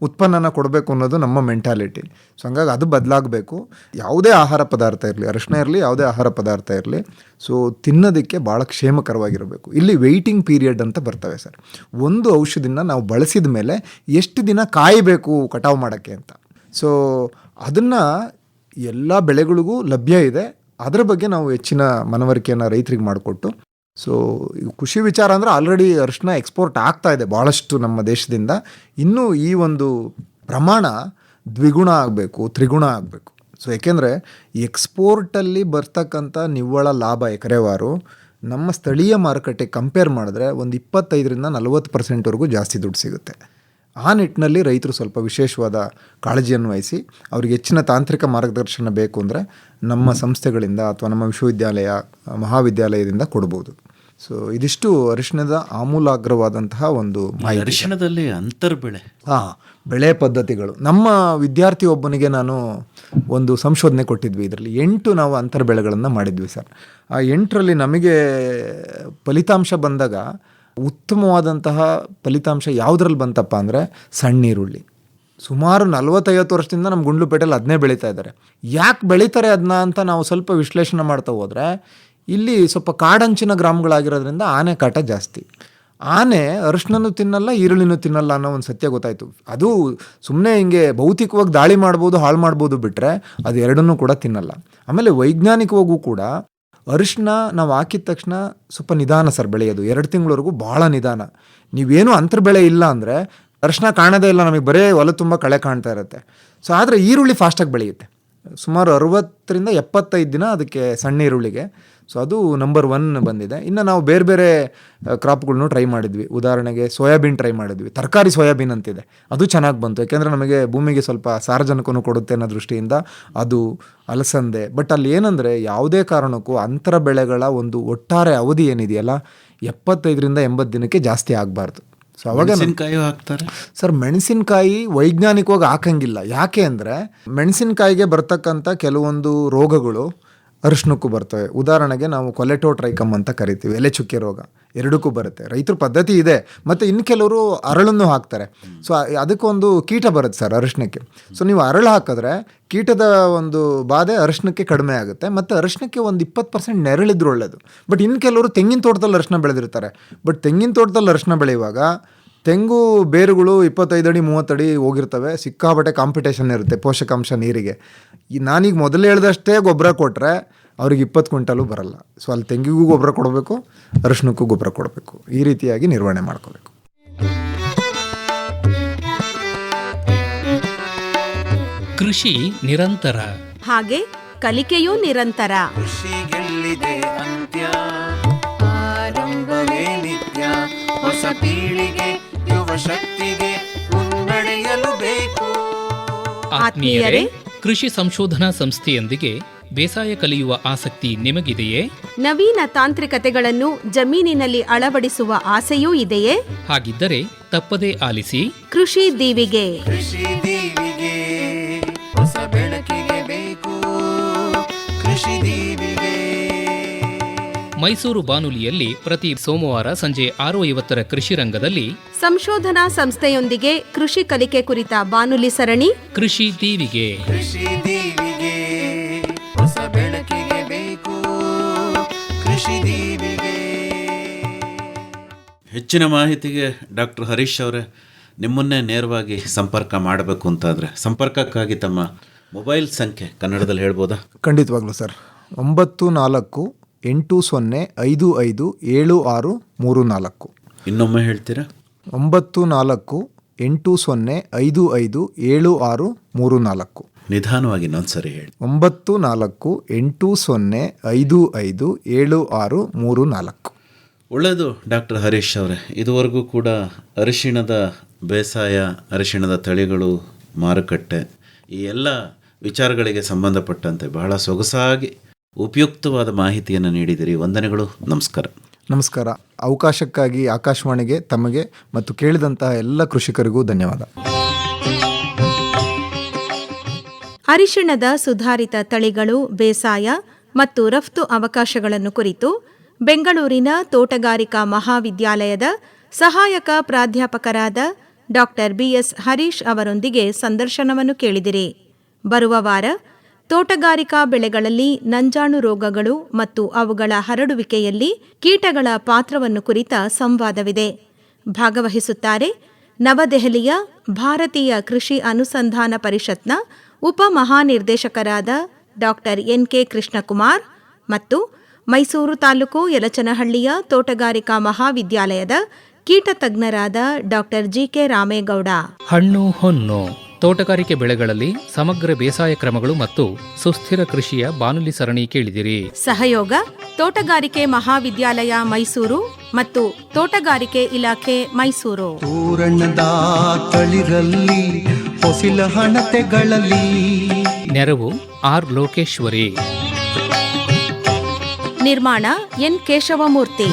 ಉತ್ಪನ್ನನ ಕೊಡಬೇಕು ಅನ್ನೋದು ನಮ್ಮ ಮೆಂಟಾಲಿಟಿ. ಸೊ ಹಂಗಾಗಿ ಅದು ಬದಲಾಗಬೇಕು. ಯಾವುದೇ ಆಹಾರ ಪದಾರ್ಥ ಇರಲಿ, ಅರಿಶಿಣ ಇರಲಿ, ಯಾವುದೇ ಆಹಾರ ಪದಾರ್ಥ ಇರಲಿ, ಸೊ ತಿನ್ನೋದಕ್ಕೆ ಭಾಳ ಕ್ಷೇಮಕರವಾಗಿರಬೇಕು. ಇಲ್ಲಿ ವೆಯ್ಟಿಂಗ್ ಪೀರಿಯಡ್ ಅಂತ ಬರ್ತವೆ ಸರ್. ಒಂದು ಔಷಧಿನ ನಾವು ಬಳಸಿದ ಮೇಲೆ ಎಷ್ಟು ದಿನ ಕಾಯಬೇಕು ಕಟಾವು ಮಾಡೋಕ್ಕೆ ಅಂತ. ಸೊ ಅದನ್ನು ಎಲ್ಲ ಬೆಳೆಗಳಿಗೂ ಲಭ್ಯ ಇದೆ. ಅದರ ಬಗ್ಗೆ ನಾವು ಹೆಚ್ಚಿನ ಮನವರಿಕೆಯನ್ನು ರೈತರಿಗೆ ಮಾಡಿಕೊಟ್ಟು, ಸೊ ಖುಷಿ ವಿಚಾರ ಅಂದರೆ ಆಲ್ರೆಡಿ ಅರಿಶಿಣ ಎಕ್ಸ್ಪೋರ್ಟ್ ಆಗ್ತಾ ಇದೆ ಭಾಳಷ್ಟು ನಮ್ಮ ದೇಶದಿಂದ. ಇನ್ನೂ ಈ ಒಂದು ಪ್ರಮಾಣ ದ್ವಿಗುಣ ಆಗಬೇಕು, ತ್ರಿಗುಣ ಆಗಬೇಕು. ಸೊ ಏಕೆಂದರೆ ಎಕ್ಸ್ಪೋರ್ಟಲ್ಲಿ ಬರ್ತಕ್ಕಂಥ ನಿವ್ವಳ ಲಾಭ ಎಕರೆವಾರು ನಮ್ಮ ಸ್ಥಳೀಯ ಮಾರುಕಟ್ಟೆ ಕಂಪೇರ್ ಮಾಡಿದ್ರೆ ಒಂದು 25-40% ಜಾಸ್ತಿ ದುಡ್ಡು ಸಿಗುತ್ತೆ. ಆ ನಿಟ್ಟಿನಲ್ಲಿ ರೈತರು ಸ್ವಲ್ಪ ವಿಶೇಷವಾದ ಕಾಳಜಿಯನ್ನು ವಹಿಸಿ, ಅವ್ರಿಗೆ ಹೆಚ್ಚಿನ ತಾಂತ್ರಿಕ ಮಾರ್ಗದರ್ಶನ ಬೇಕು ಅಂದರೆ ನಮ್ಮ ಸಂಸ್ಥೆಗಳಿಂದ ಅಥವಾ ನಮ್ಮ ವಿಶ್ವವಿದ್ಯಾಲಯ, ಮಹಾವಿದ್ಯಾಲಯದಿಂದ ಕೊಡ್ಬೋದು. ಸೊ ಇದಿಷ್ಟು ಅರಿಶಿಣದ ಆಮೂಲಾಗ್ರವಾದಂತಹ ಒಂದು ಮಾಹಿತಿ. ಅರಿಶಿಣದಲ್ಲಿ ಅಂತರ್ಬೆಳೆ, ಬೆಳೆ ಪದ್ಧತಿಗಳು. ನಮ್ಮ ವಿದ್ಯಾರ್ಥಿ ಒಬ್ಬನಿಗೆ ನಾನು ಒಂದು ಸಂಶೋಧನೆ ಕೊಟ್ಟಿದ್ವಿ, ಇದರಲ್ಲಿ 8 ನಾವು ಅಂತರ್ಬೆಳೆಗಳನ್ನು ಮಾಡಿದ್ವಿ ಸರ್. ಆ 8ರಲ್ಲಿ ನಮಗೆ ಫಲಿತಾಂಶ ಬಂದಾಗ ಉತ್ತಮವಾದಂತಹ ಫಲಿತಾಂಶ ಯಾವುದ್ರಲ್ಲಿ ಬಂತಪ್ಪ ಅಂದರೆ ಸಣ್ಣ ಈರುಳ್ಳಿ. ಸುಮಾರು 40-50 ವರ್ಷದಿಂದ ನಮ್ಮ ಗುಂಡ್ಲುಪೇಟೆಯಲ್ಲಿ ಅದನ್ನೇ ಬೆಳೀತಾ ಇದ್ದಾರೆ. ಯಾಕೆ ಬೆಳೀತಾರೆ ಅದನ್ನ ಅಂತ ನಾವು ಸ್ವಲ್ಪ ವಿಶ್ಲೇಷಣೆ ಮಾಡ್ತಾ ಹೋದರೆ, ಇಲ್ಲಿ ಸ್ವಲ್ಪ ಕಾಡಂಚಿನ ಗ್ರಾಮಗಳಾಗಿರೋದ್ರಿಂದ ಆನೆ ಕಾಟ ಜಾಸ್ತಿ. ಆನೆ ಅರಿಶಿನೂ ತಿನ್ನಲ್ಲ, ಈರುಳ್ಳಿನೂ ತಿನ್ನಲ್ಲ ಅನ್ನೋ ಒಂದು ಸತ್ಯ ಗೊತ್ತಾಯಿತು. ಅದು ಸುಮ್ಮನೆ ಹಿಂಗೆ ಭೌತಿಕವಾಗಿ ದಾಳಿ ಮಾಡ್ಬೋದು, ಹಾಳು ಮಾಡ್ಬೋದು ಬಿಟ್ಟರೆ ಅದು ಎರಡನ್ನೂ ಕೂಡ ತಿನ್ನಲ್ಲ. ಆಮೇಲೆ ವೈಜ್ಞಾನಿಕವಾಗೂ ಕೂಡ ಅರಿಶಿನ ನಾವು ಹಾಕಿದ ತಕ್ಷಣ ಸ್ವಲ್ಪ ನಿಧಾನ ಸರ್ ಬೆಳೆಯೋದು, 2 ತಿಂಗಳವರೆಗೂ ಭಾಳ ನಿಧಾನ. ನೀವೇನು ಅಂತರ ಬೆಳೆ ಇಲ್ಲ ಅಂದರೆ ಅರಿಶಿನ ಕಾಣೋದೇ ಇಲ್ಲ, ನಮಗೆ ಬರೀ ಹೊಲ ತುಂಬ ಕಳೆ ಕಾಣ್ತಾ ಇರುತ್ತೆ. ಸೊ ಆದರೆ ಈರುಳ್ಳಿ ಫಾಸ್ಟಾಗಿ ಬೆಳೆಯುತ್ತೆ, ಸುಮಾರು 60ರಿಂದ 75 ದಿನ ಅದಕ್ಕೆ ಸಣ್ಣ ಈರುಳ್ಳಿಗೆ. ಸೊ ಅದು ನಂಬರ್ 1 ಬಂದಿದೆ. ಇನ್ನು ನಾವು ಬೇರೆ ಬೇರೆ ಕ್ರಾಪ್ಗಳ್ನು ಟ್ರೈ ಮಾಡಿದ್ವಿ. ಉದಾಹರಣೆಗೆ ಸೋಯಾಬೀನ್ ಟ್ರೈ ಮಾಡಿದ್ವಿ, ತರಕಾರಿ ಸೋಯಾಬೀನ್ ಅಂತಿದೆ, ಅದು ಚೆನ್ನಾಗಿ ಬಂತು. ಯಾಕೆಂದರೆ ನಮಗೆ ಭೂಮಿಗೆ ಸ್ವಲ್ಪ ಸಾರಜನಕನೂ ಕೊಡುತ್ತೆ ಅನ್ನೋ ದೃಷ್ಟಿಯಿಂದ ಅದು, ಅಲಸಂದೆ. ಬಟ್ ಅಲ್ಲಿ ಏನಂದರೆ ಯಾವುದೇ ಕಾರಣಕ್ಕೂ ಅಂತರ ಬೆಳೆಗಳ ಒಂದು ಒಟ್ಟಾರೆ ಅವಧಿ ಏನಿದೆಯಲ್ಲ 75ರಿಂದ 80 ದಿನಕ್ಕೆ ಜಾಸ್ತಿ ಆಗಬಾರ್ದು. ಸೊ ಅವಾಗ ಮೆಣಸಿನಕಾಯಿ ಹಾಕ್ತಾರೆ ಸರ್. ಮೆಣಸಿನಕಾಯಿ ವೈಜ್ಞಾನಿಕವಾಗಿ ಹಾಕಂಗಿಲ್ಲ. ಯಾಕೆ ಅಂದರೆ ಮೆಣಸಿನಕಾಯಿಗೆ ಬರ್ತಕ್ಕಂಥ ಕೆಲವೊಂದು ರೋಗಗಳು ಅರಿಶಿನಕ್ಕೂ ಬರ್ತವೆ. ಉದಾಹರಣೆಗೆ ನಾವು ಕೊಲೆಟೋಟ್ರೈಕಮ್ ಅಂತ ಕರಿತೀವಿ, ಎಲೆ ಚುಕ್ಕೆ ರೋಗ, ಎರಡಕ್ಕೂ ಬರುತ್ತೆ. ರೈತರ ಪದ್ಧತಿ ಇದೆ. ಮತ್ತು ಇನ್ನು ಕೆಲವರು ಅರಳನ್ನು ಹಾಕ್ತಾರೆ. ಸೊ ಅದಕ್ಕೊಂದು ಕೀಟ ಬರುತ್ತೆ ಸರ್ ಅರಿಶಿನಕ್ಕೆ. ಸೊ ನೀವು ಅರಳು ಹಾಕಿದ್ರೆ ಕೀಟದ ಒಂದು ಬಾಧೆ ಅರಿಶಿನಕ್ಕೆ ಕಡಿಮೆ ಆಗುತ್ತೆ. ಮತ್ತು ಅರಿಶಿನಕ್ಕೆ ಒಂದು 20% ನೆರಳಿದ್ರು ಒಳ್ಳೆಯದು. ಬಟ್ ಇನ್ನು ಕೆಲವರು ತೆಂಗಿನ ತೋಟದಲ್ಲಿ ಅರಿಶಿನ ಬೆಳೆದಿರ್ತಾರೆ. ಬಟ್ ತೆಂಗಿನ ತೋಟದಲ್ಲಿ ಅರಿಶಿನ ಬೆಳೆಯುವಾಗ ತೆಂಗು ಬೇರುಗಳು 25 ಅಡಿ 30 ಅಡಿ ಹೋಗಿರ್ತವೆ, ಸಿಕ್ಕಾಬಟ್ಟೆ ಕಾಂಪಿಟೇಷನ್ ಇರುತ್ತೆ ಪೋಷಕಾಂಶ ನೀರಿಗೆ. ನಾನೀಗ ಮೊದಲು ಹೇಳ್ದಷ್ಟೇ ಗೊಬ್ಬರ ಕೊಟ್ಟರೆ ಅವ್ರಿಗೆ 20 ಕ್ವಿಂಟಲು ಬರಲ್ಲ. ಸೊ ಅಲ್ಲಿ ತೆಂಗಿಗೂ ಗೊಬ್ಬರ ಕೊಡಬೇಕು, ಅರಿಶಿನಕ್ಕೂ ಗೊಬ್ಬರ ಕೊಡಬೇಕು. ಈ ರೀತಿಯಾಗಿ ನಿರ್ವಹಣೆ ಮಾಡ್ಕೋಬೇಕು. ಕೃಷಿ ನಿರಂತರ, ಹಾಗೆ ಕಲಿಕೆಯೂ ನಿರಂತರ. ಕೃಷಿಗೆಲ್ಲಿದೆ ಅಂತ್ಯ, ಆರಂಭವೇ ನಿತ್ಯ. ಹೊಸ ಪೀಳಿಗೆ ಯುವ ಶಕ್ತಿಗೆ ಮುನ್ನಡೆಯಲು ಬೇಕು. ಆತ್ಮೀಯರೇ, ಕೃಷಿ ಸಂಶೋಧನಾ ಸಂಸ್ಥೆಯೊಂದಿಗೆ ಬೇಸಾಯ ಕಲಿಯುವ ಆಸಕ್ತಿ ನಿಮಗಿದೆಯೇ? ನವೀನ ತಾಂತ್ರಿಕತೆಗಳನ್ನು ಜಮೀನಿನಲ್ಲಿ ಅಳವಡಿಸುವ ಆಸೆಯೂ ಇದೆಯೇ? ಹಾಗಿದ್ದರೆ ತಪ್ಪದೇ ಆಲಿಸಿ ಕೃಷಿ ದೀವಿಗೆ. ಕೃಷಿ ದೀವಿಗೆ ಹೊಸ ಬೆಳಕಿಗೆ ಬೇಕು, ಕೃಷಿ ದೀವಿಗೆ. ಮೈಸೂರು ಬಾನುಲಿಯಲ್ಲಿ ಪ್ರತಿ ಸೋಮವಾರ ಸಂಜೆ 6:50 ಕೃಷಿ ರಂಗದಲ್ಲಿ ಸಂಶೋಧನಾ ಸಂಸ್ಥೆಯೊಂದಿಗೆ ಕೃಷಿ ಕಲಿಕೆ ಕುರಿತ ಬಾನುಲಿ ಸರಣಿ ಕೃಷಿ ದೀವಿಗೆ. ಕೃಷಿ ದೀವಿಗೆ ಹೊಸ ಬೆಳಕಿಗೆ ಬೇಕು, ಕೃಷಿ ದೀವಿಗೆ. ಹೆಚ್ಚಿನ ಮಾಹಿತಿಗೆ ಡಾಕ್ಟರ್ ಹರೀಶ್ ಅವರೇ, ನಿಮ್ಮನ್ನೇ ನೇರವಾಗಿ ಸಂಪರ್ಕ ಮಾಡಬೇಕು ಅಂತಾದರೆ ಸಂಪರ್ಕಕ್ಕಾಗಿ ತಮ್ಮ ಮೊಬೈಲ್ ಸಂಖ್ಯೆ ಕನ್ನಡದಲ್ಲಿ ಹೇಳ್ಬೋದಾ? ಖಂಡಿತವಾಗ್ಲೂ ಸರ್. 9480557634. ಇನ್ನೊಮ್ಮೆ ಹೇಳ್ತೀರಾ? 9480557634. ನಿಧಾನವಾಗಿ ಇನ್ನೊಂದ್ಸರಿ ಹೇಳಿ. 9480557634. ಒಳ್ಳೆಯದು ಡಾಕ್ಟರ್ ಹರೀಶ್ ಅವರೇ, ಇದುವರೆಗೂ ಕೂಡ ಅರಿಶಿಣದ ಬೇಸಾಯ, ಅರಿಶಿಣದ ತಳಿಗಳು, ಮಾರುಕಟ್ಟೆ, ಈ ಎಲ್ಲ ವಿಚಾರಗಳಿಗೆ ಸಂಬಂಧಪಟ್ಟಂತೆ ಬಹಳ ಸೊಗಸಾಗಿ ಉಪಯುಕ್ತವಾದ ಮಾಹಿತಿಯನ್ನು ನೀಡಿದಿರಿ. ವಂದನೆಗಳು, ನಮಸ್ಕಾರ. ನಮಸ್ಕಾರ. ಅವಕಾಶಕ್ಕಾಗಿ ಆಕಾಶವಾಣಿಗೆ, ತಮಗೆ ಮತ್ತು ಕೇಳಿದಂತಹ ಎಲ್ಲ ಕೃಷಿಕರಿಗೂ ಧನ್ಯವಾದ. ಅರಿಶಿಣದ ಸುಧಾರಿತ ತಳಿಗಳು, ಬೇಸಾಯ ಮತ್ತು ರಫ್ತು ಅವಕಾಶಗಳನ್ನು ಕುರಿತು ಬೆಂಗಳೂರಿನ ತೋಟಗಾರಿಕಾ ಮಹಾವಿದ್ಯಾಲಯದ ಸಹಾಯಕ ಪ್ರಾಧ್ಯಾಪಕರಾದ ಡಾಕ್ಟರ್ BS ಹರೀಶ್ ಅವರೊಂದಿಗೆ ಸಂದರ್ಶನವನ್ನು ಕೇಳಿದಿರಿ. ಬರುವ ವಾರ ತೋಟಗಾರಿಕಾ ಬೆಳೆಗಳಲ್ಲಿ ನಂಜಾಣು ರೋಗಗಳು ಮತ್ತು ಅವುಗಳ ಹರಡುವಿಕೆಯಲ್ಲಿ ಕೀಟಗಳ ಪಾತ್ರವನ್ನು ಕುರಿತ ಸಂವಾದವಿದೆ. ಭಾಗವಹಿಸುತ್ತಾರೆ ನವದೆಹಲಿಯ ಭಾರತೀಯ ಕೃಷಿ ಅನುಸಂಧಾನ ಪರಿಷತ್ನ ಉಪಮಹಾನಿರ್ದೇಶಕರಾದ ಡಾಕ್ಟರ್ NK ಕೃಷ್ಣಕುಮಾರ್ ಮತ್ತು ಮೈಸೂರು ತಾಲೂಕು ಯಲಚನಹಳ್ಳಿಯ ತೋಟಗಾರಿಕಾ ಮಹಾವಿದ್ಯಾಲಯದ ಕೀಟ ತಜ್ಞರಾದ ಡಾಕ್ಟರ್ GK ರಾಮೇಗೌಡ. ಹಣ್ಣು ಹೊನ್ನು, ತೋಟಗಾರಿಕೆ ಬೆಳೆಗಳಲ್ಲಿ ಸಮಗ್ರ ಬೇಸಾಯ ಕ್ರಮಗಳು ಮತ್ತು ಸುಸ್ಥಿರ ಕೃಷಿಯ ಬಾನುಲಿ ಸರಣಿ ಕೇಳಿದಿರಿ. ಸಹಯೋಗ ತೋಟಗಾರಿಕೆ ಮಹಾವಿದ್ಯಾಲಯ ಮೈಸೂರು ಮತ್ತು ತೋಟಗಾರಿಕೆ ಇಲಾಖೆ ಮೈಸೂರು. ತೋರಣದ ತಳಿರಲ್ಲಿ ಹೊಸಿಲ ಹಣತೆಗಳಲ್ಲಿ ನೆರವು R ಲೋಕೇಶ್ವರಿ. ನಿರ್ಮಾಣ N ಕೇಶವಮೂರ್ತಿ.